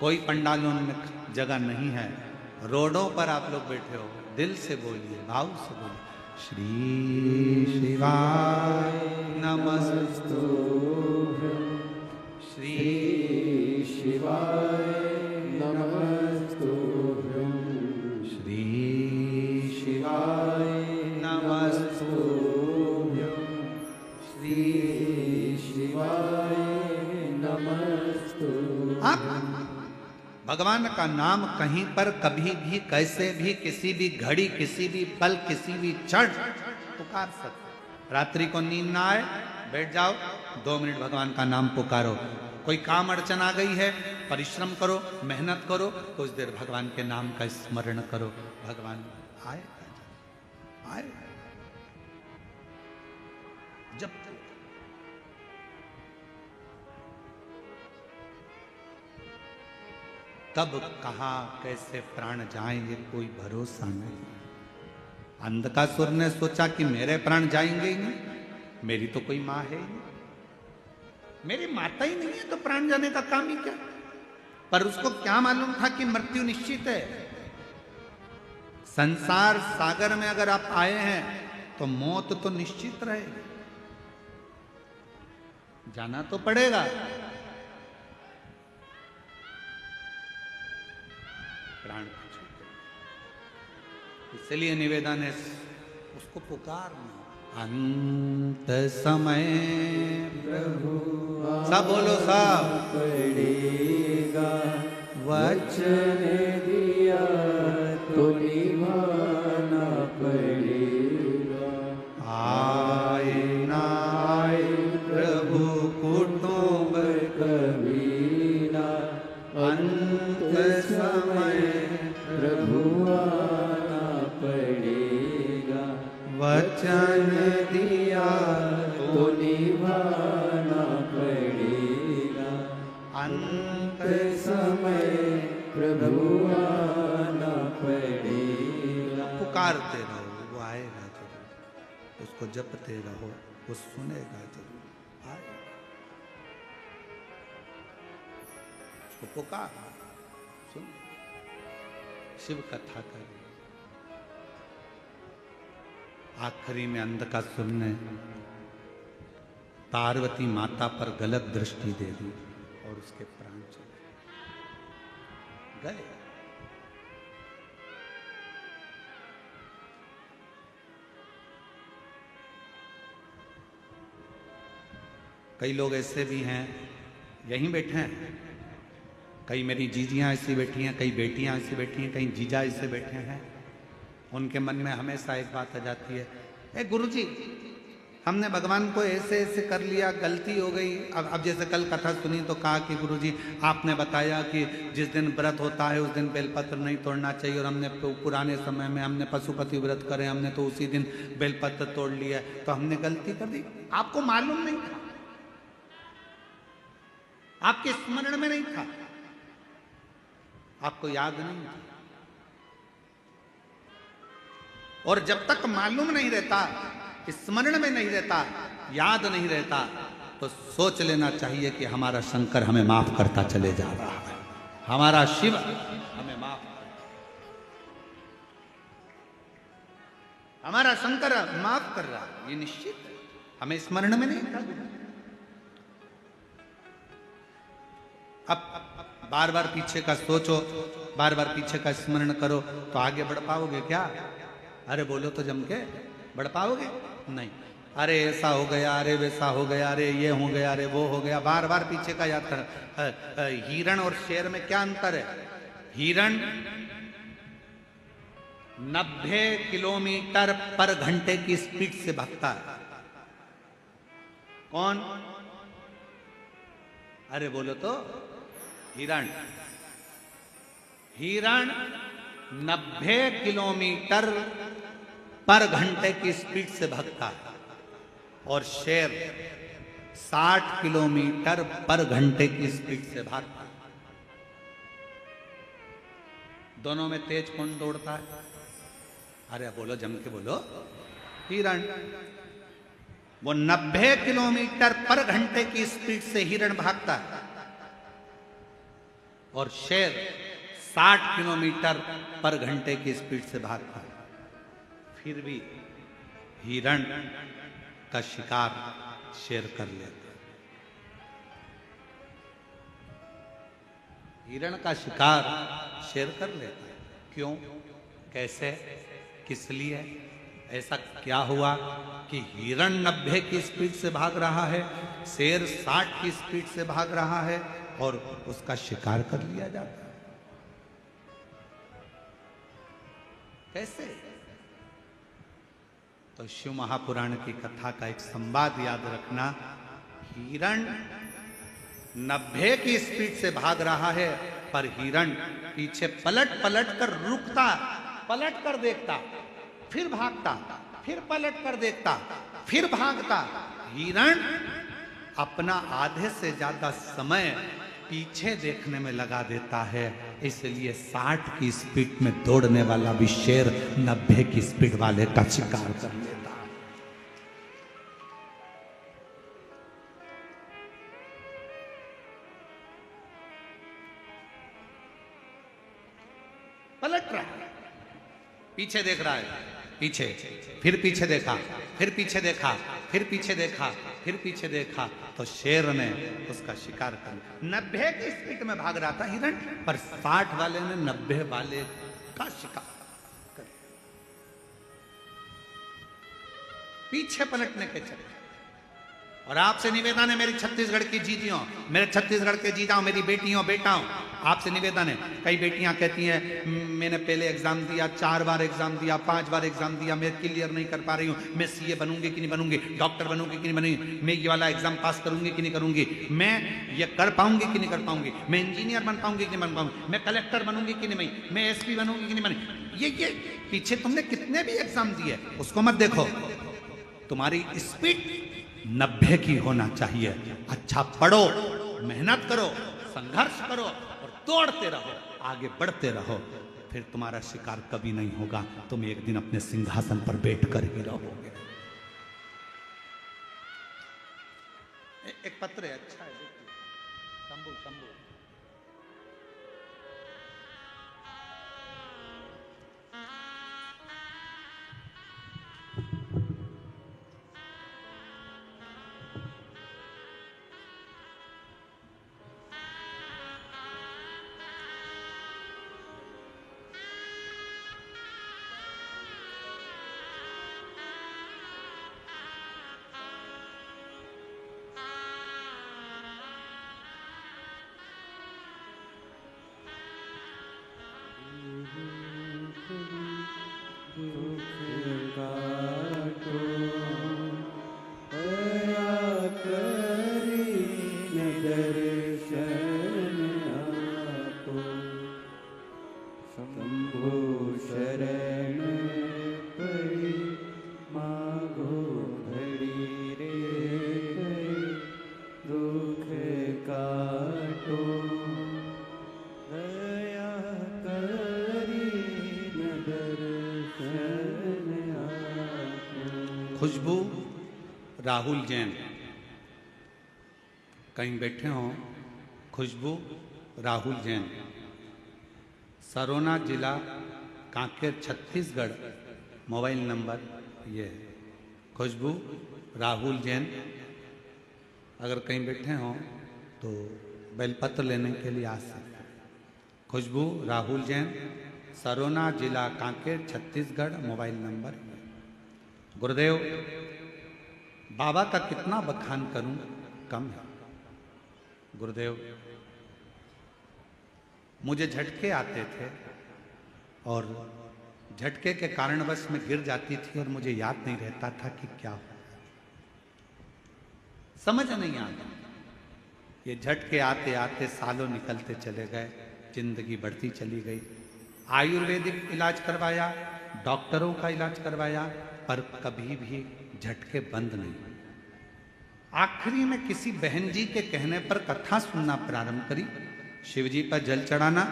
कोई पंडालों में जगह नहीं है, रोडों पर आप लोग बैठे हो, दिल से बोलिए, भाव से बोलिए, श्री शिवाय नमस्तुभ्यं श्री शिवाय नमस्तुभ्यं श्री शिवाय नमस्तुभ्यं श्री शिवाय नमस्तुभ्यं। भगवान का नाम कहीं पर कभी भी कैसे भी किसी भी घड़ी किसी भी पल किसी भी क्षण पुकार सकते। रात्रि को नींद ना आए, बैठ जाओ, 2 मिनट भगवान का नाम पुकारो। कोई काम अड़चन आ गई है, परिश्रम करो, मेहनत करो, कुछ देर भगवान के नाम का स्मरण करो, भगवान आए आए। जब तब कहाँ कैसे प्राण जाएंगे कोई भरोसा नहीं। अंधकासुर ने सोचा कि मेरे प्राण जाएंगे ही नहीं, मेरी तो कोई माँ है ही नहीं, मेरी माता ही नहीं है तो प्राण जाने का काम ही क्या। पर उसको क्या मालूम था कि मृत्यु निश्चित है। संसार सागर में अगर आप आए हैं तो मौत तो निश्चित रहेगी, जाना तो पड़ेगा। प्राण इसलिए निवेदन है उसको पुकारना। अंत समय प्रभु सब बोलो, सब पड़ेगा, वचन दिया तो निभाना पड़ेगा। आए ना आए प्रभु कुटुंब कभी ना, अंत समय प्रभु आना पड़ेगा, वचन दिया तो निभाना पड़ेगा। अंत समय प्रभु आना पड़ेगा। पुकारते रहो, वो आएगा जरूर, उसको जपते रहो, वो सुनेगा जरूर, आएगा। उसको पुकार, सुन, शिव कथा करें। आखिरी में अंधकासुर ने पार्वती माता पर गलत दृष्टि दे दी और उसके प्राण चले गए। कई लोग ऐसे भी हैं, यहीं बैठे हैं, कई मेरी जीजियां ऐसी बैठी हैं, कई बेटियां ऐसी बैठी हैं, कई जीजा ऐसे बैठे हैं। उनके मन में हमेशा एक बात आ जाती है, ए गुरुजी, हमने भगवान को ऐसे ऐसे कर लिया, गलती हो गई। अब जैसे कल कथा सुनी तो कहा कि गुरुजी आपने बताया कि जिस दिन व्रत होता है उस दिन बेलपत्र नहीं तोड़ना चाहिए, और हमने पुराने समय में हमने पशुपति व्रत करे, हमने तो उसी दिन बेलपत्र तोड़ लिया, तो हमने गलती कर दी। आपको मालूम नहीं था, आपके स्मरण में नहीं था, आपको याद नहीं था। और जब तक मालूम नहीं रहता, स्मरण में नहीं रहता, याद नहीं रहता, तो सोच लेना चाहिए कि हमारा शंकर हमें माफ करता चले जा रहा है, हमारा शिव हमें माफ, हमारा शंकर माफ कर रहा है, ये निश्चित है। हमें स्मरण में नहीं था। अब बार बार पीछे का सोचो, बार बार पीछे का स्मरण करो तो आगे बढ़ पाओगे क्या? अरे बोलो तो जम के, बढ़ पाओगे नहीं। अरे ऐसा हो गया, अरे वैसा हो गया, अरे ये हो गया, अरे वो हो गया, बार बार पीछे का याद कर। हिरण और शेर में क्या अंतर है? हिरण 90 किलोमीटर पर घंटे की स्पीड से भागता है। कौन? अरे बोलो तो, हिरण। हिरण 90 किलोमीटर पर घंटे की स्पीड से भागता है और शेर 60 किलोमीटर पर घंटे की स्पीड से भागता है। दोनों में तेज कौन दौड़ता है? अरे बोलो, जम के बोलो। हिरण। वो 90 किलोमीटर पर घंटे की स्पीड से हिरण भागता है और शेर 60 किलोमीटर पर घंटे की स्पीड से भागता है। फिर भी हिरण का शिकार शेर कर लेता है। हिरण का शिकार शेर कर लेता है। क्यों? कैसे? किस लिए? ऐसा क्या हुआ कि हिरण 90 की स्पीड से भाग रहा है, शेर 60 की स्पीड से भाग रहा है और उसका शिकार कर लिया जाता है? कैसे? तो शिव महापुराण की कथा का एक संवाद याद रखना। हिरण 90 की स्पीड से भाग रहा है, पर हिरण पीछे पलट पलट कर रुकता, पलट कर देखता, फिर भागता, फिर पलट कर देखता, फिर भागता। हिरण अपना आधे से ज्यादा समय पीछे देखने में लगा देता है। इसलिए 60 की स्पीड में दौड़ने वाला भी शेर 90 की स्पीड वाले का शिकार कर लेता है। पलट रहा है, पीछे देख रहा है, पीछे, फिर पीछे देखा, फिर पीछे देखा, फिर पीछे देखा, फिर पीछे देखा, तो शेर ने उसका शिकार कर लिया। 90 की स्पीड में भाग रहा था हिरण, पर 60 वाले ने 90 वाले का शिकार कर लिया। पीछे पलटने के चले। और आपसे निवेदन है मेरी छत्तीसगढ़ की जीजियों, मेरे छत्तीसगढ़ के जीजाओं, मेरी बेटियों बेटाओं, आपसे निवेदन है। कई बेटियां कहती हैं मैंने पहले एग्जाम दिया, 4 बार एग्जाम दिया, 5 बार एग्जाम दिया, मैं क्लियर नहीं कर पा रही हूँ, मैं सीए बनूंगी कि नहीं बनूंगी, डॉक्टर बनूंगी कि नहीं बनूंगी, मैं ये वाला एग्जाम पास करूंगी कि नहीं करूंगी, मैं ये कर पाऊंगी कि नहीं कर पाऊंगी, मैं इंजीनियर बन पाऊंगी कि नहीं बन पाऊंगी, मैं कलेक्टर बनूंगी कि नहीं, मैं एसपी बनूंगी कि नहीं बनूंगी। ये पीछे तुमने कितने भी एग्जाम दिए उसको मत देखो, तुम्हारी स्पीड 90 की होना चाहिए। अच्छा पढ़ो, मेहनत करो, संघर्ष करो और दौड़ते रहो, आगे बढ़ते रहो, फिर तुम्हारा शिकार कभी नहीं होगा। तुम एक दिन अपने सिंहासन पर बैठकर ही रहोगे। एक पत्र है, अच्छा है, शंभू शंभू। खुशबू राहुल जैन कहीं बैठे हों। खुशबू राहुल जैन, सरोना जिला कांकेर छत्तीसगढ़, मोबाइल नंबर ये है। खुशबू राहुल जैन अगर कहीं बैठे हों तो बेलपत्र लेने के लिए आ सकते। खुशबू राहुल जैन, सरोना जिला कांकेर छत्तीसगढ़, मोबाइल नंबर। गुरुदेव, बाबा का कितना बखान करूं, कम है। गुरुदेव, मुझे झटके आते थे और झटके के कारणवश मैं गिर जाती थी और मुझे याद नहीं रहता था कि क्या हो, समझ नहीं आता। ये झटके आते आते सालों निकलते चले गए, जिंदगी बढ़ती चली गई। आयुर्वेदिक इलाज करवाया, डॉक्टरों का इलाज करवाया, पर कभी भी झटके बंद नहीं। आखिरी में किसी बहन जी के कहने पर कथा सुनना प्रारंभ करी, शिव जी पर जल चढ़ाना,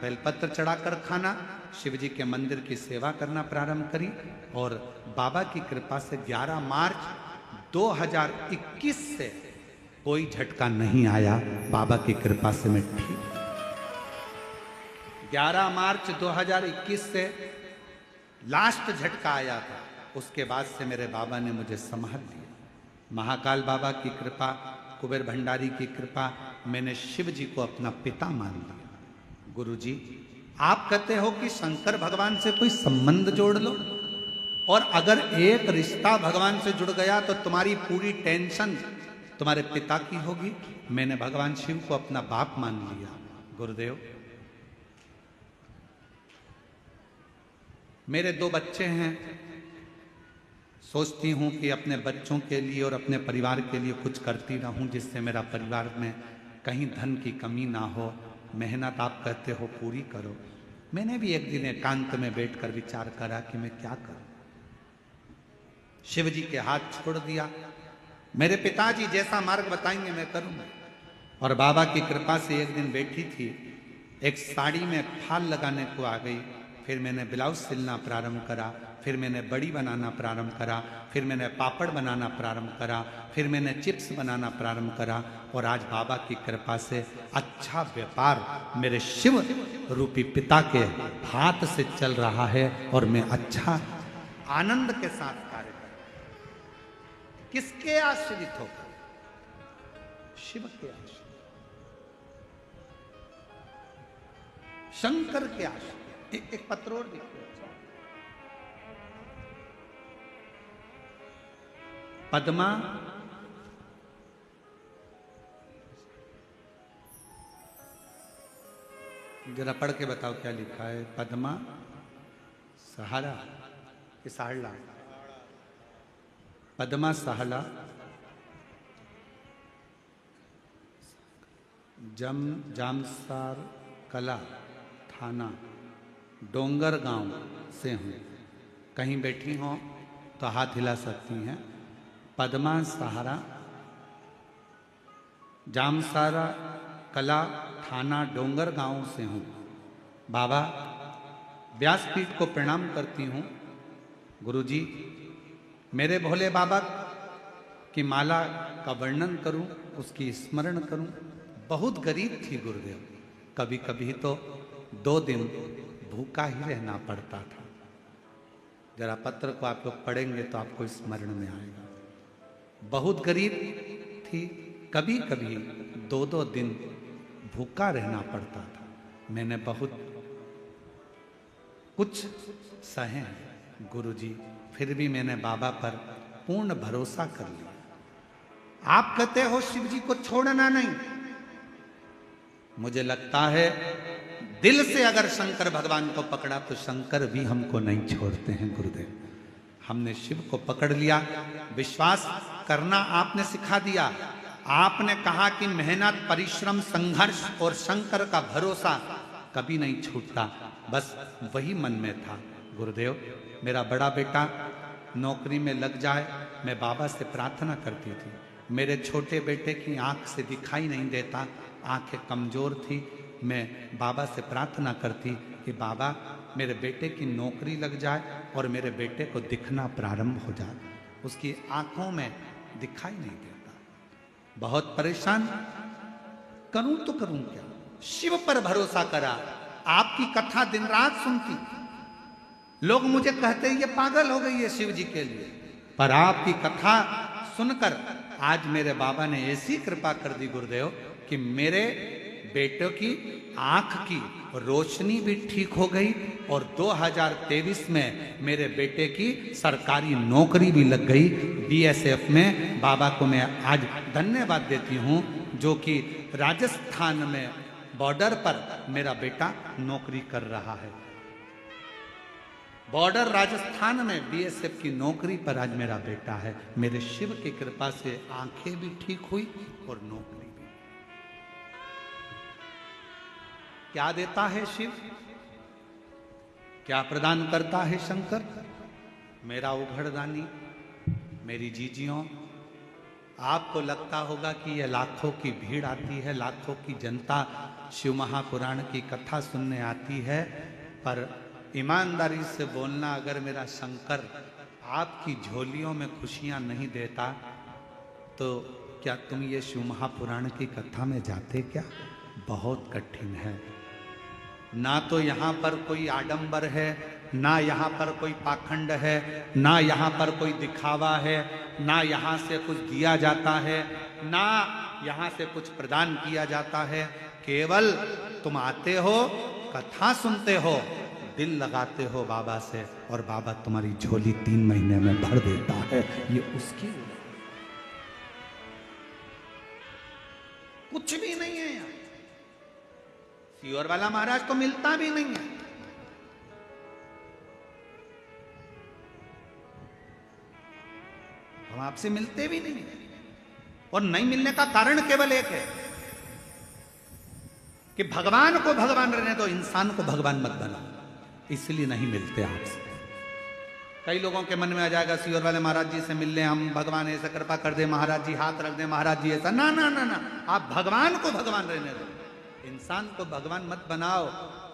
बेलपत्र चढ़ाकर खाना, शिव जी के मंदिर की सेवा करना प्रारंभ करी और बाबा की कृपा से 11 मार्च 2021 से कोई झटका नहीं आया। बाबा की कृपा से मैं ठीक। 11 मार्च 2021 से लास्ट झटका आया था, उसके बाद से मेरे बाबा ने मुझे संभाल लिया। महाकाल बाबा की कृपा, कुबेर भंडारी की कृपा, मैंने शिव जी को अपना पिता मान लिया। गुरु जी, आप कहते हो कि शंकर भगवान से कोई संबंध जोड़ लो, और अगर एक रिश्ता भगवान से जुड़ गया तो तुम्हारी पूरी टेंशन तुम्हारे पिता की होगी। मैंने भगवान शिव को अपना बाप मान लिया। गुरुदेव, मेरे 2 बच्चे हैं, सोचती हूँ कि अपने बच्चों के लिए और अपने परिवार के लिए कुछ करती रहूँ, जिससे मेरा परिवार में कहीं धन की कमी ना हो। मेहनत आप कहते हो पूरी करो। मैंने भी एक दिन एकांत में बैठकर विचार करा कि मैं क्या करूं। शिव जी के हाथ छोड़ दिया। मेरे पिताजी जैसा मार्ग बताएंगे मैं करूंगा। और बाबा की कृपा से एक दिन बैठी थी, एक साड़ी में फाल लगाने को आ गई। फिर मैंने ब्लाउज सिलना प्रारंभ करा, फिर मैंने बड़ी बनाना प्रारंभ करा, फिर मैंने पापड़ बनाना प्रारंभ करा, फिर मैंने चिप्स बनाना प्रारंभ करा। और आज बाबा की कृपा से अच्छा व्यापार मेरे शिव रूपी पिता के हाथ से चल रहा है और मैं अच्छा आनंद के साथ कार्य कर रहा हूं। किसके आश्रित होकर? शिव के आश्रित, शंकर के आश्रित। एक पत्र और देखो, पद्मा जरा पढ़ के बताओ क्या लिखा है। पद्मा सहारा कि साहला? पद्मा सहाला जामसार कला थाना डोंगर गांव से हूँ। कहीं बैठी हो तो हाथ हिला सकती हैं। पद्मा सहारा जामसारा कला थाना डोंगर गांव से हूँ। बाबा, व्यासपीठ को प्रणाम करती हूँ। गुरुजी, मेरे भोले बाबा की माला का वर्णन करूं, उसकी स्मरण करूं। बहुत गरीब थी गुरुदेव, कभी कभी तो 2 दिन भूखा ही रहना पड़ता था। जरा पत्र को आप लोग पढ़ेंगे तो आपको स्मरण में आएगा। बहुत गरीब थी, कभी कभी 2-2 दिन भूखा रहना पड़ता था। मैंने बहुत कुछ सहे गुरुजी, फिर भी मैंने बाबा पर पूर्ण भरोसा कर लिया। आप कहते हो शिव जी को छोड़ना नहीं, मुझे लगता है दिल से अगर शंकर भगवान को पकड़ा तो शंकर भी हमको नहीं छोड़ते हैं गुरुदेव। हमने शिव को पकड़ लिया, विश्वास करना आपने सिखा दिया। आपने कहा कि मेहनत, परिश्रम, संघर्ष और शंकर का भरोसा कभी नहीं छूटता। बस वही मन में था। गुरुदेव, मेरा बड़ा बेटा नौकरी में लग जाए, मैं बाबा से प्रार्थना करती थी। मेरे छोटे बेटे की आंख से दिखाई नहीं देता, आंखें कमजोर थी। मैं बाबा से प्रार्थना करती कि बाबा मेरे बेटे की नौकरी लग जाए और मेरे बेटे को दिखना प्रारंभ हो जाए। उसकी आंखों में दिखाई नहीं देता, बहुत परेशान। करूं तो करूं क्या? शिव पर भरोसा करा। आपकी कथा दिन रात सुनती, लोग मुझे कहते ये पागल हो गई है शिव जी के लिए, पर आपकी कथा सुनकर आज मेरे बाबा ने ऐसी कृपा कर दी गुरुदेव कि मेरे बेटे की आंख की रोशनी भी ठीक हो गई और 2023 में मेरे बेटे की सरकारी नौकरी भी लग गई बीएसएफ में। बाबा को मैं आज धन्यवाद देती हूँ, जो कि राजस्थान में बॉर्डर पर मेरा बेटा नौकरी कर रहा है। बॉर्डर राजस्थान में बीएसएफ की नौकरी पर आज मेरा बेटा है। मेरे शिव की कृपा से आंखें भी ठीक हुई और नौकरी भी। क्या देता है शिव, क्या प्रदान करता है शंकर? मेरा उघड़दानी, मेरी जीजियों, आपको लगता होगा कि ये लाखों की भीड़ आती है, लाखों की जनता शिव महापुराण की कथा सुनने आती है, पर ईमानदारी से बोलना, अगर मेरा शंकर आपकी झोलियों में खुशियां नहीं देता तो क्या तुम ये शिव महापुराण की कथा में जाते क्या? बहुत कठिन है। ना तो यहाँ पर कोई आडंबर है, ना यहाँ पर कोई पाखंड है, ना यहाँ पर कोई दिखावा है, ना यहाँ से कुछ दिया जाता है, ना यहाँ से कुछ प्रदान किया जाता है। केवल तुम आते हो, कथा सुनते हो, दिल लगाते हो बाबा से, और बाबा तुम्हारी झोली 3 महीने में भर देता है। ये उसकी कुछ भी नहीं है यार। सीहोर वाला महाराज तो मिलता भी नहीं है। हम आपसे मिलते भी नहीं, और नहीं मिलने का कारण केवल एक है कि भगवान को भगवान रहने दो, इंसान को भगवान मत बनाओ, इसलिए नहीं मिलते आपसे। कई लोगों के मन में आ जाएगा सीहोर वाले महाराज जी से मिल ले हम, भगवान ऐसा कृपा कर दे, महाराज जी हाथ रख दे, महाराज जी ऐसा। ना ना ना ना, आप भगवान को भगवान रहने दो, इंसान को भगवान मत बनाओ।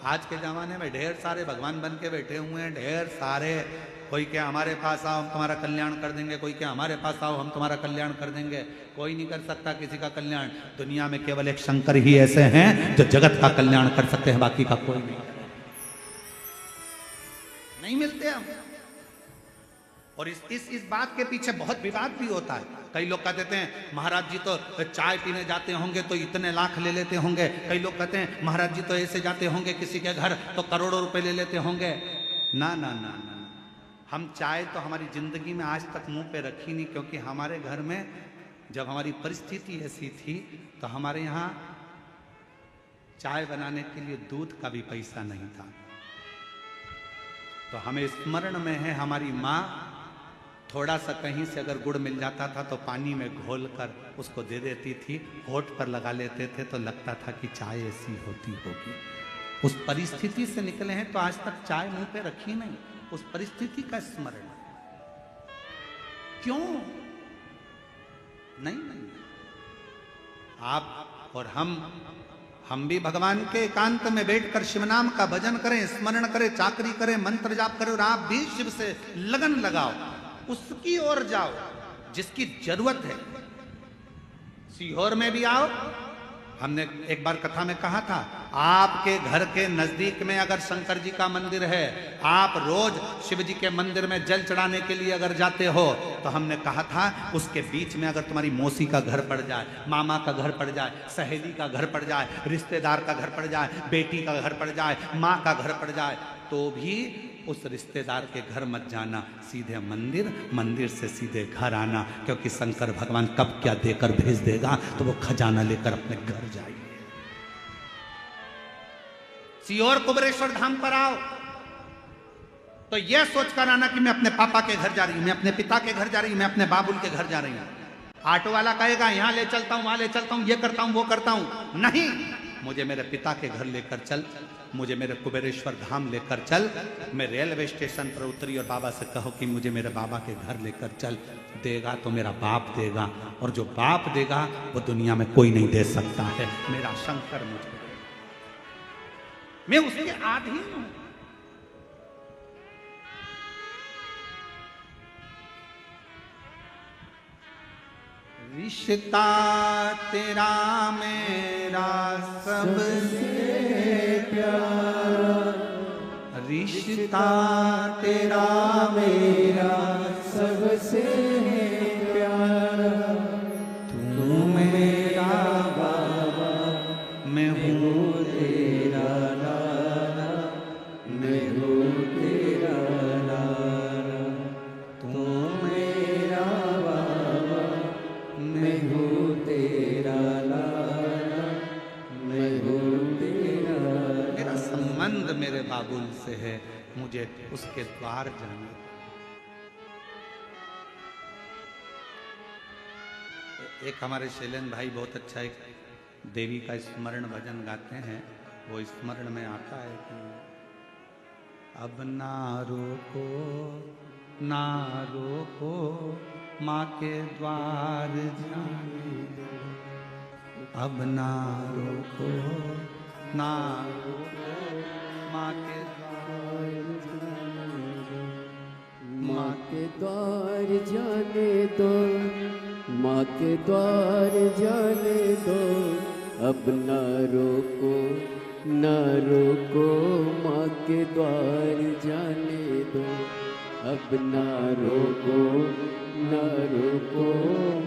आज के जमाने में ढेर सारे भगवान बन के बैठे हुए हैं, ढेर सारे। कोई क्या हमारे पास आओ हम तुम्हारा कल्याण कर देंगे, कोई क्या हमारे पास आओ हम तुम्हारा कल्याण कर देंगे। कोई नहीं कर सकता किसी का कल्याण। दुनिया में केवल एक शंकर ही ऐसे हैं जो जगत का कल्याण कर सकते हैं, बाकी का कोई नहीं मिलते हम। और इस बात के पीछे बहुत विवाद भी होता है। कई लोग कहते हैं महाराज जी तो चाय पीने जाते होंगे तो इतने लाख ले लेते होंगे। कई लोग कहते हैं महाराज जी तो ऐसे जाते होंगे किसी के घर तो करोड़ों रुपए ले लेते होंगे। ना ना ना ना, हम चाय तो हमारी जिंदगी में आज तक मुंह पे रखी नहीं, क्योंकि हमारे घर में जब हमारी परिस्थिति ऐसी थी तो हमारे यहाँ चाय बनाने के लिए दूध का भी पैसा नहीं था। तो हमें स्मरण में है हमारी माँ थोड़ा सा कहीं से अगर गुड़ मिल जाता था तो पानी में घोलकर उसको दे देती थी, होठ पर लगा लेते थे तो लगता था कि चाय ऐसी होती होगी। उस परिस्थिति से निकले हैं तो आज तक चाय मुंह पे रखी नहीं। उस परिस्थिति का स्मरण क्यों नहीं? नहीं, आप और हम भी भगवान के एकांत में बैठकर शिव नाम का भजन करें, स्मरण करें, चाकरी करें, मंत्र जाप करें, और आप भी शिव से लगन लगाओ, उसकी ओर जाओ जिसकी जरूरत है। सीहोर में भी आओ। हमने एक बार कथा में कहा था, आपके घर के नजदीक में अगर शंकर जी का मंदिर है, आप रोज शिव जी के मंदिर में जल चढ़ाने के लिए अगर जाते हो, तो हमने कहा था उसके बीच में अगर तुम्हारी मौसी का घर पड़ जाए, मामा का घर पड़ जाए, सहेली का घर पड़ जाए, रिश्तेदार का घर पड़ जाए, बेटी का घर पड़ जाए, माँ का घर पड़ जाए, तो भी उस रिश्तेदार के घर मत जाना, सीधे मंदिर, मंदिर से सीधे घर आना, क्योंकि शंकर भगवान कब क्या देकर भेज देगा तो वो खजाना लेकर अपने घर जाइए। सीहोर कुबेरेश्वर धाम पर आओ तो यह सोचकर आना कि मैं अपने पापा के घर जा रही हूं, मैं अपने पिता के घर जा रही हूं, मैं अपने बाबुल के घर जा रही हूं। ऑटो वाला कहेगा यहां ले चलता हूं, वहां ले चलता हूं, ये करता हूं, वो करता हूं। नहीं, मुझे मेरे पिता के घर लेकर चल, मुझे मेरे कुबेरेश्वर धाम लेकर चल। मैं रेलवे स्टेशन पर उतरी और बाबा से कहो कि मुझे मेरे बाबा के घर लेकर चल। देगा तो मेरा बाप देगा, और जो बाप देगा वो दुनिया में कोई नहीं दे सकता है। मेरा शंकर मुझे, मैं उसके अधीन हूं। रिश्ता तेरा मेरा सबसे प्यारा, रिश्ता तेरा मेरा सबसे प्यारा, तू मेरा बाबा, मैं हूँ तेरा लाला, मैं हूँ तेरा लाला, तू मेरा बाबा, मैं हूँ तेरा लाला, मैं हूँ तेरा। मेरा संबंध मेरे बाबुल से है, मुझे उसके द्वार जाना। एक हमारे शैलेंद्र भाई बहुत अच्छा एक देवी का स्मरण भजन गाते हैं। वो स्मरण में आता है कि अब ना रोको ना रोको, माँ के द्वार जाने दो, अब ना रोको ना माँ के माँ के द्वार जाने दो, माँ के द्वार जाने दो, अब न रोको न रोको, माँ के द्वार जाने दो, अब न रोको न रोको,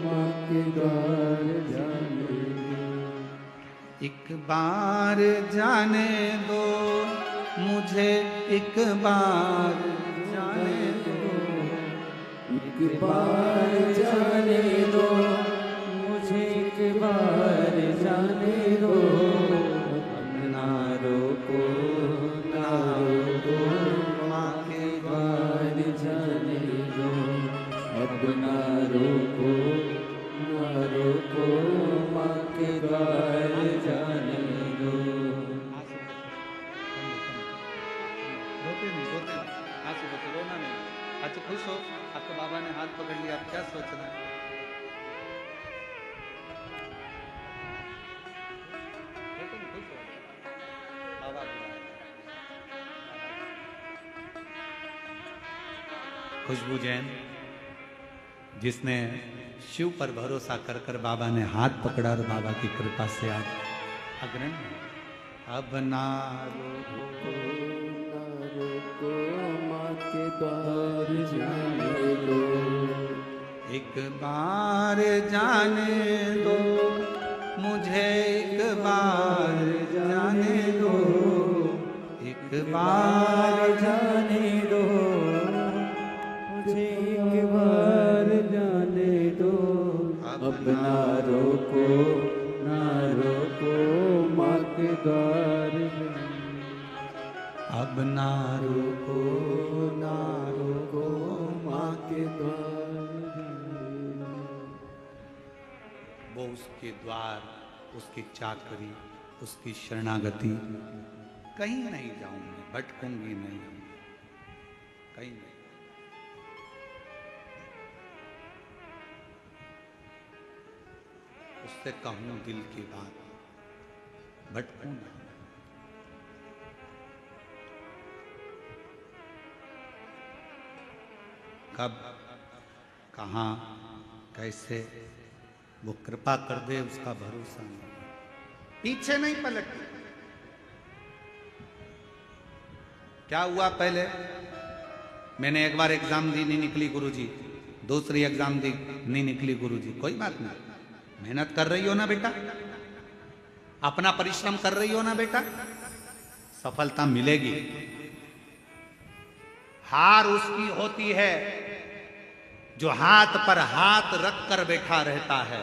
माँ के द्वार जाने दो। एक बार जाने दो मुझे, एक बार जाने दो, एक बार जाने दो मुझे, एक बार जाने दो, ना रोको ना रोको, माँ के बार जाने दो, अब ना रोको ना रोको, माँ के द्वार जाने दो। रोते नहीं, रोते नहीं, आंसू बचे, रोना नहीं। अच्छा खुश हो, आपको बाबा ने हाथ पकड़ लिया, आप क्या सोच रहे हैं? रोते नहीं, खुश हो, बाबा बुलाए। खुशबू जैन, जिसने शिव पर भरोसा कर कर बाबा ने हाथ पकड़ा और बाबा की कृपा से आज अग्रणी। अब ना रोको ना रोको, माँ के द्वार जाने दो, एक बार जाने दो मुझे, एक बार जाने दो, एक बार जाने दो मुझे, एक बार जाने दो, अब ना रोको ना रोको, माँ के द्वार अब ना रोको ना रोको, माँ के द्वार। वो उसके द्वार, उसकी चाकरी, उसकी शरणागति, कहीं नहीं जाऊंगी, भटकूंगी नहीं, कहीं नहीं। उससे कहूं दिल की बात, भटकूं ना। कब, कहाँ, कैसे वो कृपा कर दे, उसका भरोसा नहीं, पीछे नहीं पलटती। क्या हुआ पहले, मैंने एक बार एग्जाम दी, नहीं निकली गुरुजी, दूसरी एग्जाम दी, नहीं निकली गुरुजी, कोई बात नहीं, मेहनत कर रही हो ना बेटा, अपना परिश्रम कर रही हो ना बेटा, सफलता मिलेगी। हार उसकी होती है जो हाथ पर हाथ रख कर बैठा रहता है।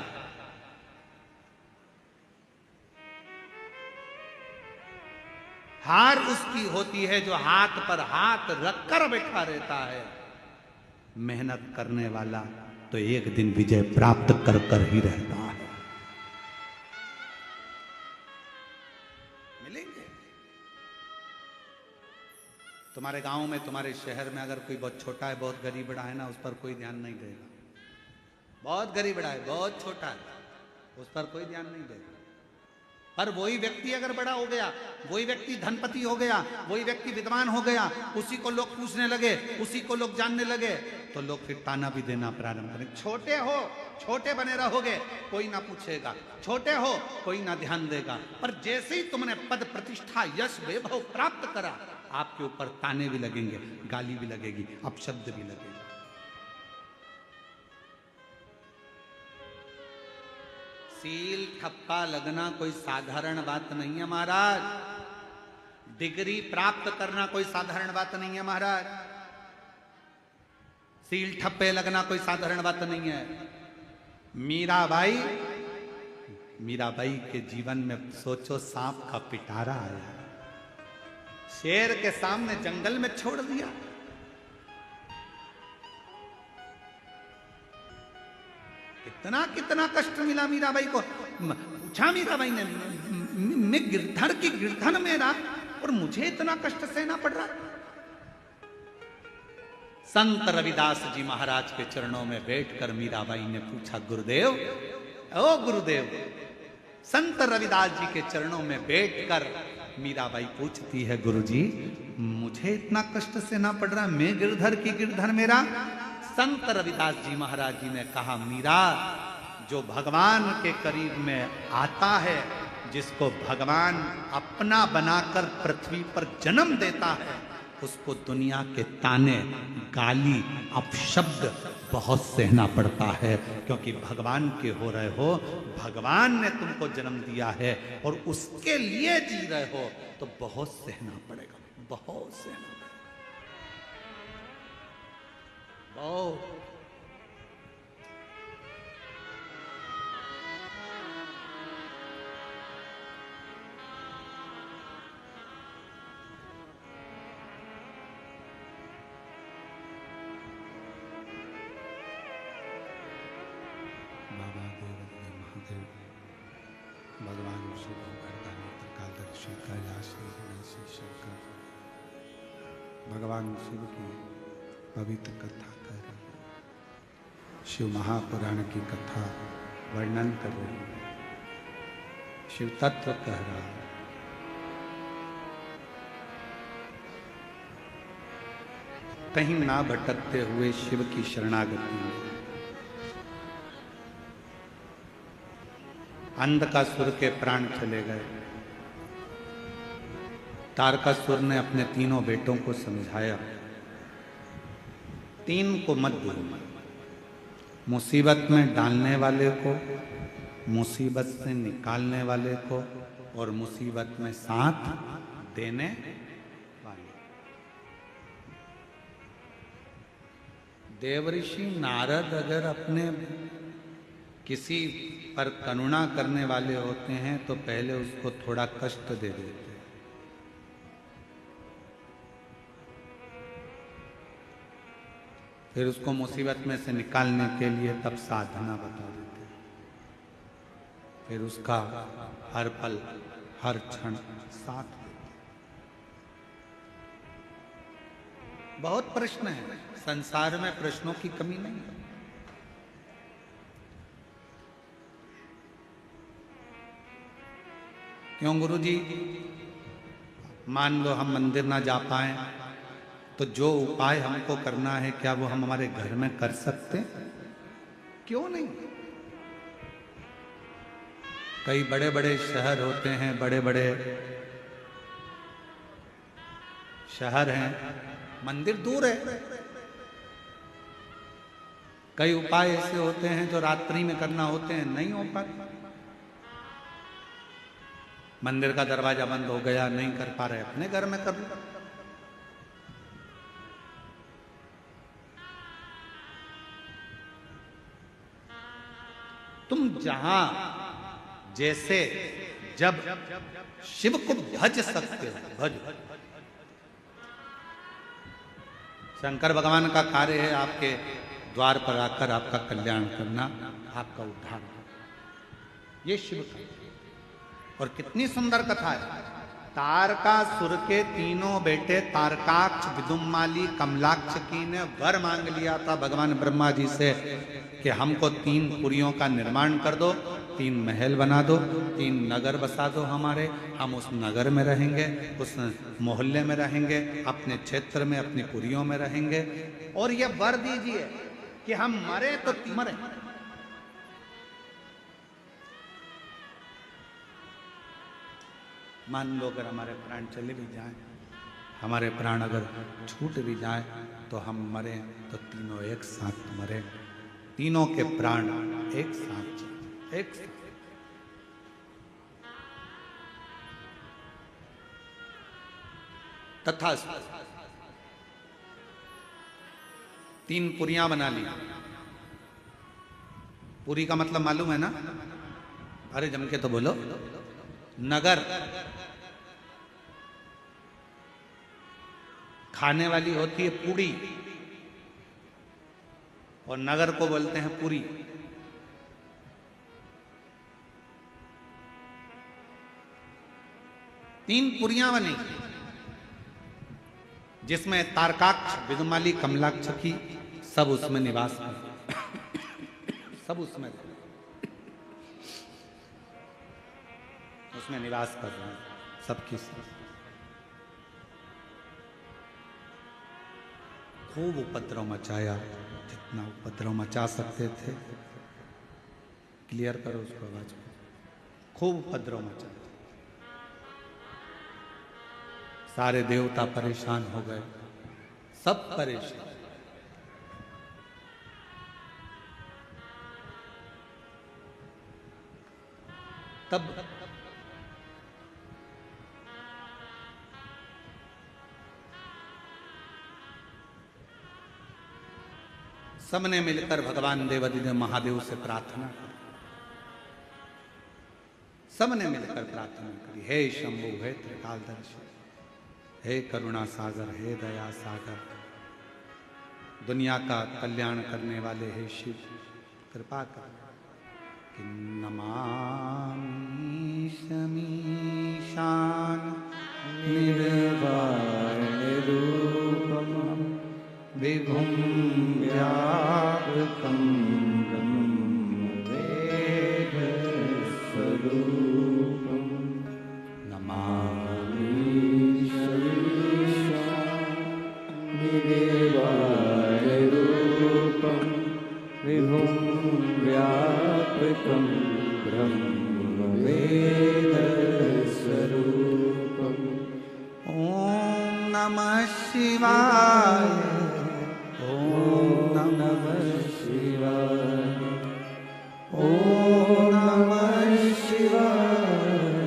हार उसकी होती है जो हाथ पर हाथ रख कर बैठा रहता है। मेहनत करने वाला तो एक दिन विजय प्राप्त कर कर ही रहता है। मिलेंगे तुम्हारे गांव में, तुम्हारे शहर में अगर कोई बहुत छोटा है, बहुत गरीब बड़ा है ना, उस पर कोई ध्यान नहीं देगा। बहुत गरीब बड़ा है, बहुत छोटा है, उस पर कोई ध्यान नहीं देगा। पर वही व्यक्ति अगर बड़ा हो गया, वही व्यक्ति धनपति हो गया, वही व्यक्ति विद्वान हो गया, उसी को लोग पूछने लगे, उसी को लोग जानने लगे, तो लोग फिर ताना भी देना प्रारंभ करेंगे। छोटे हो, छोटे बने रहोगे, कोई ना पूछेगा, छोटे हो कोई ना ध्यान देगा। पर जैसे ही तुमने पद प्रतिष्ठा यश वैभव प्राप्त करा, आपके ऊपर ताने भी लगेंगे, गाली भी लगेगी, अपशब्द भी लगेगा। सील ठप्पा लगना कोई साधारण बात नहीं है महाराज। डिग्री प्राप्त करना कोई साधारण बात नहीं है महाराज। सील ठप्पे लगना कोई साधारण बात नहीं है। मीराबाई के जीवन में सोचो, सांप का पिटारा आया, शेर के सामने जंगल में छोड़ दिया। कितना कष्ट मिला मीराबाई को। पूछा मीराबाई ने, मैं गिरधर की गिरधन मेरा, और मुझे इतना कष्ट सहना पड़ रहा। संत रविदास जी महाराज के चरणों में बैठकर मीराबाई ने पूछा, गुरुदेव, ओ गुरुदेव, संत रविदास जी के चरणों में बैठकर मीराबाई पूछती है, गुरुजी मुझे इतना कष्ट से ना पड़ रहा, मैं गिरधर की गिरधर मेरा। संत रविदास जी महाराज जी ने कहा, मीरा जो भगवान के करीब में आता है, जिसको भगवान अपना बनाकर पृथ्वी पर जन्म देता है, उसको दुनिया के ताने, गाली, अपशब्द बहुत सहना पड़ता है, क्योंकि भगवान के हो रहे हो, भगवान ने तुमको जन्म दिया है और उसके लिए जी रहे हो, तो बहुत सहना पड़ेगा, बहुत सहना पड़ेगा, बहुत। भगवान शिव वरदानी त्रिकालदर्शी कैलाशी गणेशी शंकर भगवान शिव की पवित्र कथा कर रहे हैं। शिव महापुराण की कथा वर्णन कर रहे हैं, शिव तत्व कह रहा है। कहीं ना भटकते हुए शिव की शरणागति में अंधकासुर के प्राण चले गए। तारकासुर ने अपने तीनों बेटों को समझाया, तीन को मत दो, मुसीबत में डालने वाले को, मुसीबत से निकालने वाले को, और मुसीबत में साथ देने वाले। देवऋषि नारद अगर अपने किसी पर करुणा करने वाले होते हैं तो पहले उसको थोड़ा कष्ट दे देते हैं, फिर उसको मुसीबत में से निकालने के लिए तब साधना बता देते हैं, फिर उसका हर पल हर क्षण साथ देते हैं। बहुत प्रश्न है संसार में, प्रश्नों की कमी नहीं है। क्यों गुरुजी? मान लो हम मंदिर ना जा पाए तो जो उपाय हमको करना है, क्या वो हम हमारे घर में कर सकते? क्यों नहीं? कई बड़े बड़े शहर होते हैं, बड़े बड़े शहर हैं, मंदिर दूर है। कई उपाय ऐसे होते हैं जो रात्रि में करना होते हैं, नहीं हो पाते। मंदिर का दरवाजा बंद हो गया, नहीं कर पा रहे, अपने घर में कर लो। तुम जहां जैसे जब शिव को भज सकते हो, भज। शंकर भगवान का कार्य है आपके द्वार पर आकर आपका कल्याण करना, आपका उद्धार। ये शिव का, और कितनी सुंदर कथा है। तारकासुर के तीनों बेटे तारकाक्ष, विदुम्माली, कमलाक्ष की ने वर मांग लिया था भगवान ब्रह्मा जी से कि हमको 3 पुरियों का निर्माण कर दो, 3 महल बना दो, 3 नगर बसा दो हमारे, हम उस नगर में रहेंगे, उस मोहल्ले में रहेंगे, अपने क्षेत्र में अपनी पुरियों में रहेंगे, और ये वर दीजिए कि हम मरे तो मरे। मान लो अगर हमारे प्राण चले भी जाएं, हमारे प्राण अगर छूट भी जाएं, तो हम मरे तो तीनों एक साथ मरे, तीनों के प्राण एक साथ, एक साथ। तथा 3 पुरियां बना ली। पुरी का मतलब मालूम है ना? अरे जम के तो बोलो। नगर खाने वाली होती है पूड़ी, और नगर को बोलते हैं पुरी। तीन पुरियां बनी जिसमें तारकाक्ष, विदुमाली, कमलाक्ष की सब उसमें निवास कर, सब उसमें निवास कर रहे हैं, सबकी सब। खूब उपद्रव मचाया, जितना उपद्रव मचा सकते थे। क्लियर करो उसको आवाज को। खूब उपद्रव मचाया, सारे देवता परेशान हो गए, सब परेशान। तब सबने मिलकर भगवान देवादिदेव महादेव से प्रार्थना की। सबने मिलकर प्रार्थना करी, हे शंभु, हे त्रिकालदर्शी, हे करुणा सागर, हे दया सागर, दुनिया का कल्याण करने वाले हे शिव, कृपा कर। कि नमामि शमीशान निर्वाण रूपम विभुं व्यापकं वेद स्वरूपम नमामि निर्वाण रूपम विभुं व्यापकं ब्रह्म वेद स्वरूपम। ओम नमः शिवाय, ओम नमः शिवाय, ओम नमः शिवाय,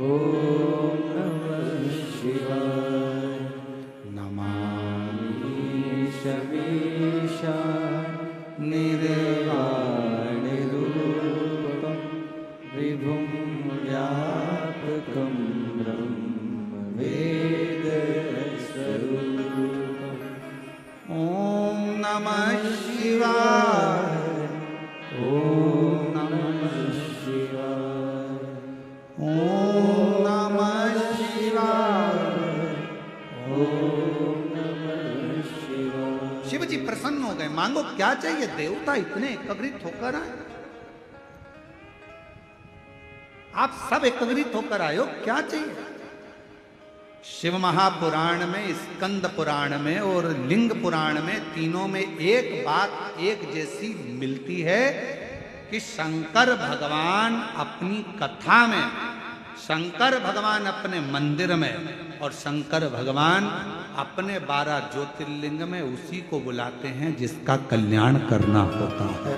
ओम नमः शिवाय। नमामि शमीशान निर्वाण रूपम विभुं व्यापकं ब्रह्म वेद स्वरूपम। ओम नमः शिवाय, ओम नमः शिवाय, ओम नमः शिवाय। ओम नमः शिवाय। शिव जी प्रसन्न हो गए, मांगो क्या चाहिए। देवता इतने एकत्रित होकर आए, आप सब एकत्रित होकर आए हो, क्या चाहिए। शिव महापुराण में, स्कंद पुराण में और लिंग पुराण में, तीनों में एक बात एक जैसी मिलती है कि शंकर भगवान अपनी कथा में, शंकर भगवान अपने मंदिर में और शंकर भगवान अपने 12 ज्योतिर्लिंग में उसी को बुलाते हैं जिसका कल्याण करना होता है।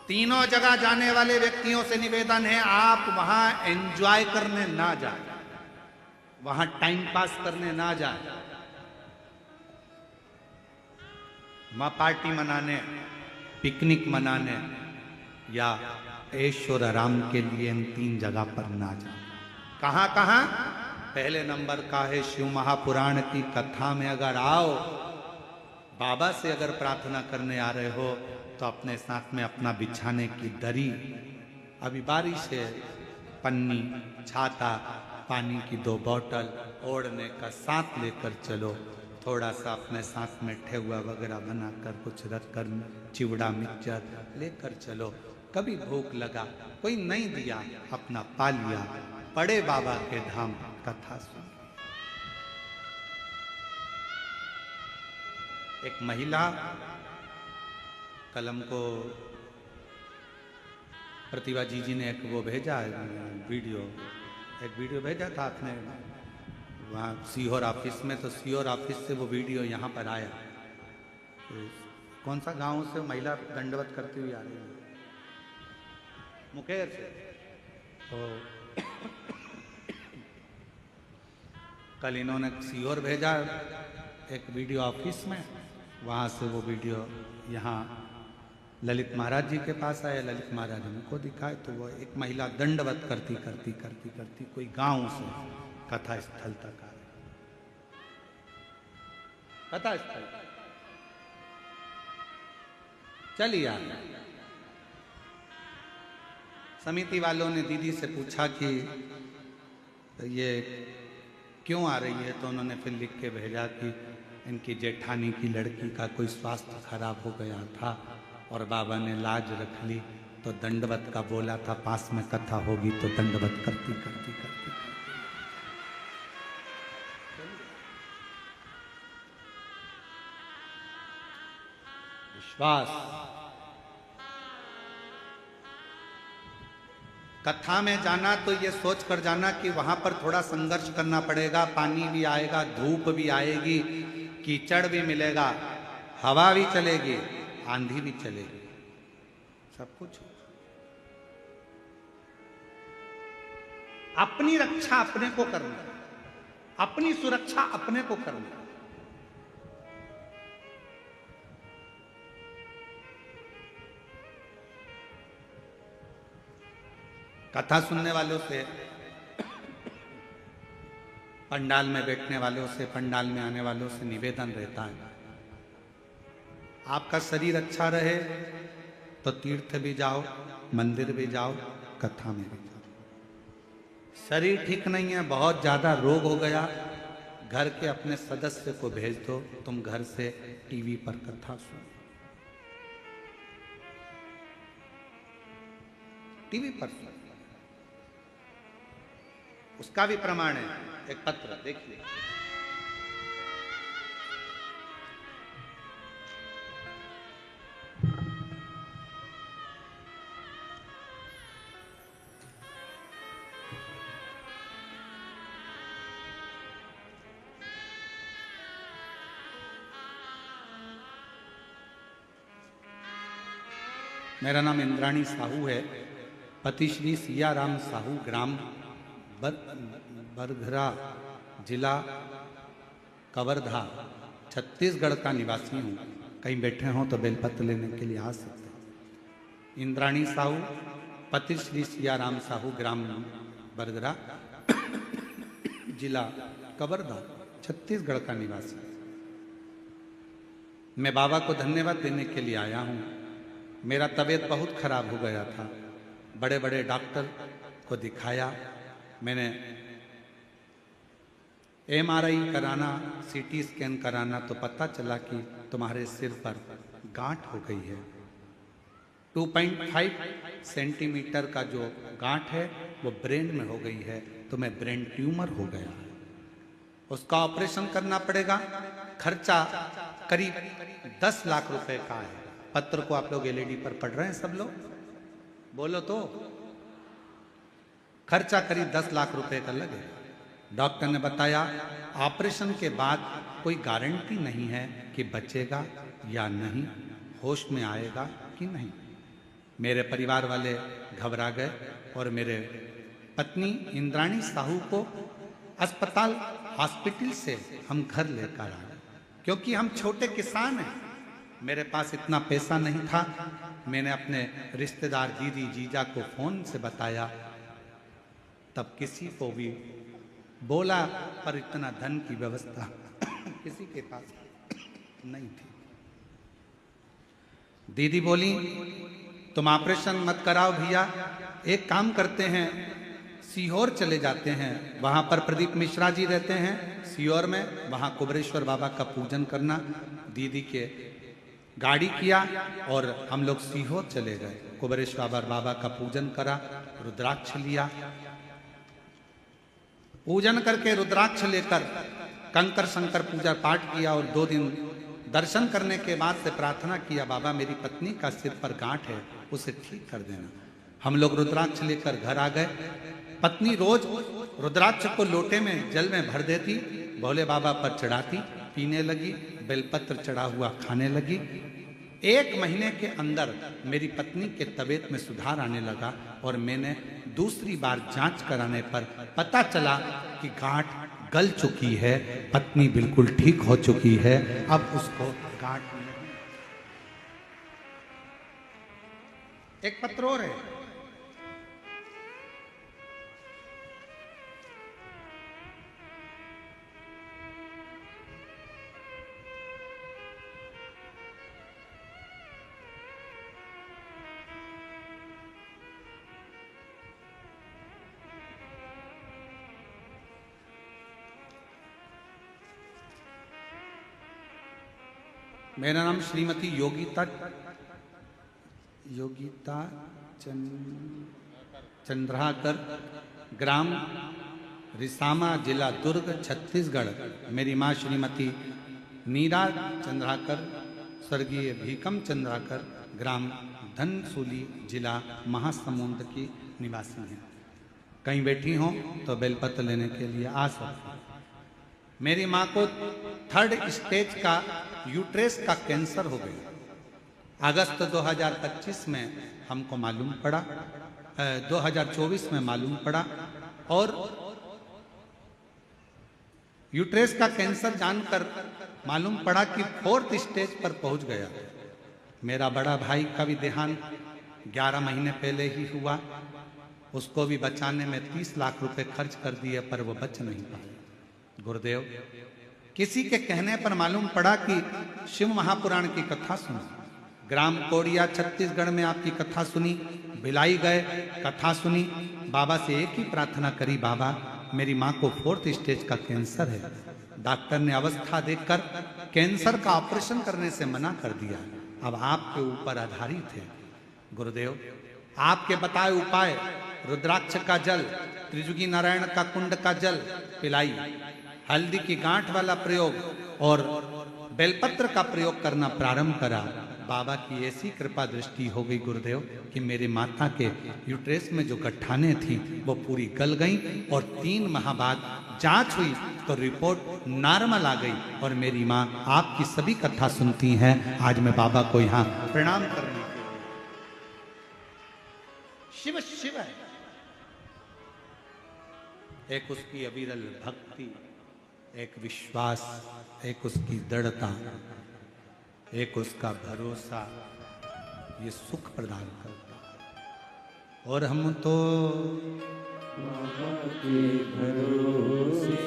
तीनों जगह जाने वाले व्यक्तियों से निवेदन है, आप वहां एंजॉय करने ना जाए, वहां टाइम पास करने ना जाए, वहां पार्टी मनाने, पिकनिक मनाने या ऐश्वर्य आराम के लिए इन 3 जगह पर ना जाए। कहां कहां? पहले नंबर का है शिव महापुराण की कथा में अगर आओ, बाबा से अगर प्रार्थना करने आ रहे हो तो अपने साथ में अपना बिछाने की दरी, अभी बारिश है, पन्नी, छाता, पानी की 2 बोतल ओढ़ने का साथ लेकर चलो। थोड़ा सा अपने साथ में ठेहुआ वगैरह बनाकर कुछ रख कर, चिवड़ा मिक्सचर लेकर चलो। कभी भूख लगा, कोई नहीं दिया, अपना पा लिया, पड़े बाबा के धाम, कथा सुन। एक महिला, कल हमको प्रतिभा जी ने एक वो भेजा वीडियो, एक वीडियो भेजा था आपने वहाँ सीहोर ऑफिस में, तो सीहोर ऑफिस से वो वीडियो यहाँ पर आया। तो कौन सा गांव से महिला दंडवत करती हुई आ रही है, मुकेर से। तो कल इन्होंने सीहोर भेजा एक वीडियो ऑफिस में, वहाँ से वो वीडियो यहाँ ललित महाराज जी के पास आया। ललित महाराज हमको दिखाए तो वो एक महिला दंडवत करती करती करती करती कोई गांव से कथा स्थल तक आ गई। कथा स्थल चलिए आ गए। समिति वालों ने दीदी से पूछा कि ये क्यों आ रही है, तो उन्होंने फिर लिख के भेजा कि इनकी जेठानी की लड़की का कोई स्वास्थ्य खराब हो गया था और बाबा ने लाज रख ली तो दंडवत का बोला था, पास में कथा होगी तो दंडवत करती करती करती। विश्वास। कथा में जाना तो ये सोच कर जाना कि वहां पर थोड़ा संघर्ष करना पड़ेगा, पानी भी आएगा, धूप भी आएगी, कीचड़ भी मिलेगा, हवा भी चलेगी, आंधी भी चलेगी, सब कुछ। अपनी रक्षा अपने को करना, अपनी सुरक्षा अपने को करना। कथा सुनने वालों से, पंडाल में बैठने वालों से, पंडाल में आने वालों से निवेदन रहता है, आपका शरीर अच्छा रहे तो तीर्थ भी जाओ, मंदिर भी जाओ, कथा में भी जाओ। शरीर ठीक नहीं है, बहुत ज्यादा रोग हो गया, घर के अपने सदस्य को भेज दो, तुम घर से टीवी पर कथा सुनो, टीवी पर सुनो। उसका भी प्रमाण है, एक पत्र देखिए। मेरा नाम इंद्राणी साहू है, पति श्री सियाराम साहू, ग्राम बरघरा, जिला कवर्धा, छत्तीसगढ़ का निवासी हूँ। कहीं बैठे हों तो बेलपत्र लेने के लिए आ सकते हैं। इंद्राणी साहू, पति श्री सियाराम साहू, ग्राम बरघरा, जिला कवर्धा, छत्तीसगढ़ का निवासी। मैं बाबा को धन्यवाद देने के लिए आया हूँ। मेरा तबीयत बहुत खराब हो गया था, बड़े बड़े डॉक्टर को दिखाया, मैंने MRI कराना, CT स्कैन कराना, तो पता चला कि तुम्हारे सिर पर गांठ हो गई है। 2.5 सेंटीमीटर का जो गांठ है वो ब्रेन में हो गई है, तो मैं ब्रेन ट्यूमर हो गया है, उसका ऑपरेशन करना पड़ेगा। खर्चा करीब 10 लाख रुपए का है। पत्र को आप लोग LED पर पढ़ रहे हैं सब लोग, बोलो तो। खर्चा करीब 10 लाख रुपए का लगेगा। डॉक्टर ने बताया ऑपरेशन के बाद कोई गारंटी नहीं है कि बचेगा या नहीं, होश में आएगा कि नहीं। मेरे परिवार वाले घबरा गए और मेरे पत्नी इंद्राणी साहू को अस्पताल, हॉस्पिटल से हम घर लेकर आए, क्योंकि हम छोटे किसान हैं, मेरे पास इतना पैसा नहीं था। मैंने अपने रिश्तेदार दीदी जीजा को फोन से बताया, तब किसी को भी बोला, पर इतना धन की व्यवस्था किसी के पास नहीं थी। दीदी बोली तुम ऑपरेशन मत कराओ भैया, एक काम करते हैं, सीहोर चले जाते हैं, वहां पर प्रदीप मिश्रा जी रहते हैं सीहोर में, वहां कुबरेश्वर बाबा का पूजन करना। दीदी के गाड़ी किया और हम लोग सीहोर चले गए। कुबरेश्वर बाबा का पूजन करा, रुद्राक्ष लिया, पूजन करके रुद्राक्ष लेकर कंकर शंकर पूजा पाठ किया और 2 दिन दर्शन करने के बाद से प्रार्थना किया, बाबा मेरी पत्नी का सिर पर गांठ है, उसे ठीक कर देना। हम लोग रुद्राक्ष लेकर घर आ गए। पत्नी रोज रुद्राक्ष को लोटे में जल में भर देती, भोले बाबा पर चढ़ाती, पीने लगी, बेलपत्र चढ़ा हुआ खाने लगी। 1 महीने के अंदर मेरी पत्नी के तबीयत में सुधार आने लगा और मैंने दूसरी बार जांच कराने पर पता चला कि गांठ गल चुकी है, पत्नी बिल्कुल ठीक हो चुकी है, अब उसको गांठ नहीं। एक पत्र और है, मेरा नाम श्रीमती योगिता चंद्राकर, ग्राम रिसामा, जिला दुर्ग, छत्तीसगढ़। मेरी माँ श्रीमती नीरा चंद्राकर, स्वर्गीय भीकम चंद्राकर, ग्राम धनसूली, जिला महासमुंद की निवासी हैं। कहीं बैठी हों तो बेलपत्र लेने के लिए आ सकती। मेरी माँ को 3rd स्टेज का यूट्रेस का कैंसर हो गया। अगस्त 2025 में हमको मालूम पड़ा, 2024 में मालूम पड़ा, और यूट्रेस का कैंसर जानकर मालूम पड़ा कि 4th स्टेज पर पहुंच गया। मेरा बड़ा भाई का भी देहांत 11 महीने पहले ही हुआ। उसको भी बचाने में 30 लाख रुपए खर्च कर दिए, पर वो बच नहीं पाए। गुरुदेव, किसी के कहने पर मालूम पड़ा कि शिव महापुराण की कथा सुनी। ग्राम कोड़िया, छत्तीसगढ़ में आपकी कथा सुनी। भिलाई गए, कथा सुनी। बाबा से एक ही प्रार्थना करी, बाबा मेरी माँ को 4th स्टेज का कैंसर है। डॉक्टर ने अवस्था देखकर कैंसर का ऑपरेशन करने से मना कर दिया। अब आपके ऊपर आधारित है। गुरुदेव, आपके बताए उपाय, रुद्राक्ष का जल, त्रिजुगी नारायण का कुंड का जल पिलाई, हल्दी की गांठ वाला प्रयोग और बेलपत्र का प्रयोग करना प्रारंभ करा। बाबा की ऐसी कृपा दृष्टि हो गई गुरुदेव कि मेरे माता के यूट्रेस में जो गठाने थी वो पूरी गल गई, और 3 माह बाद जांच हुई तो रिपोर्ट नॉर्मल आ गई। और मेरी माँ आपकी सभी कथा सुनती हैं। आज मैं बाबा को यहाँ प्रणाम करने के लिए। शिव शिव है, एक उसकी अविरल भक्ति, एक विश्वास, एक उसकी दृढ़ता, एक उसका भरोसा, ये सुख प्रदान करता। और हम तो बाबा के भरोसे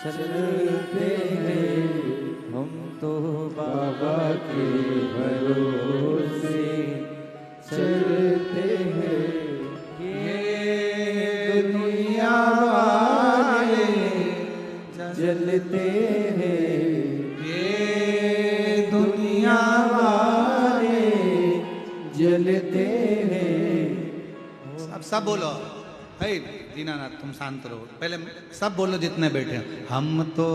चलते हैं, हम तो बाबा के भरोसे चलते हैं। ये दुनिया वाले जलते हैं, ये दुनिया वाले जलते हैं। अब सब बोलो, हे दीनानाथ तुम शांत रहो, पहले सब बोलो जितने बैठे हैं। हम तो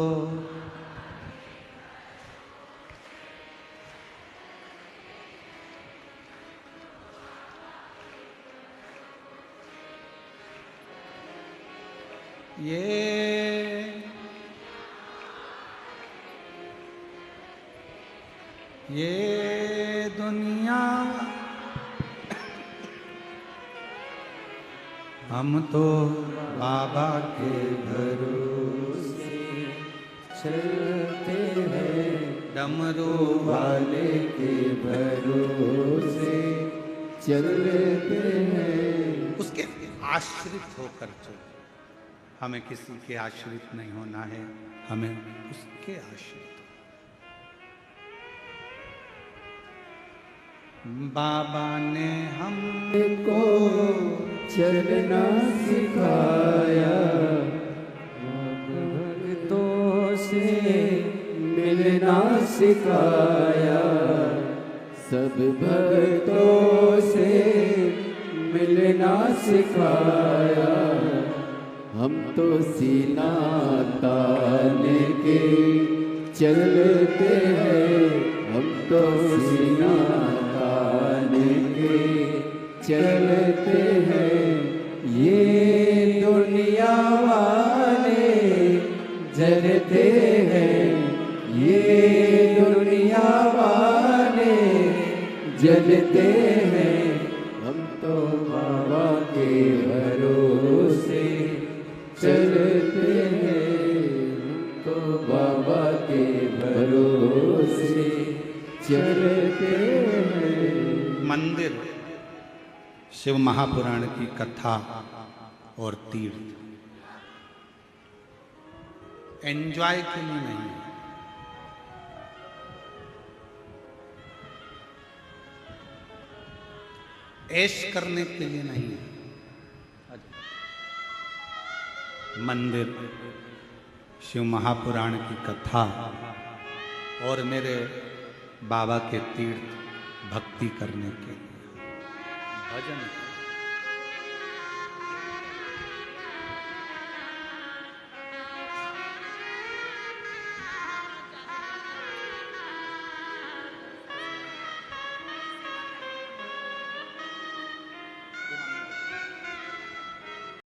ये दुनिया, हम तो बाबा के भरोसे चलते हैं, डमरू वाले के भरोसे चलते हैं। उसके आश्रित होकर चलो। हमें किसी के आश्रित नहीं होना है, हमें उसके आश्रित। बाबा ने हमको चलना सिखाया, भक्तों से मिलना सिखाया, सब भक्तों से मिलना सिखाया। हम तो सीना ताने के चलते हैं, हम तो सीना ताने के चलते हैं। ये दुनिया वाले जलते हैं, ये दुनिया वाले जलते हैं। हम तो बाबा के भरोसे चलते हैं, हम तो बाबा के भरोसे चलते हैं। मंदिर, शिव महापुराण की कथा और तीर्थ एंजॉय के लिए नहीं है, ऐश करने के लिए नहीं है। मंदिर, शिव महापुराण की कथा और मेरे बाबा के तीर्थ भक्ति करने के लिए। भजन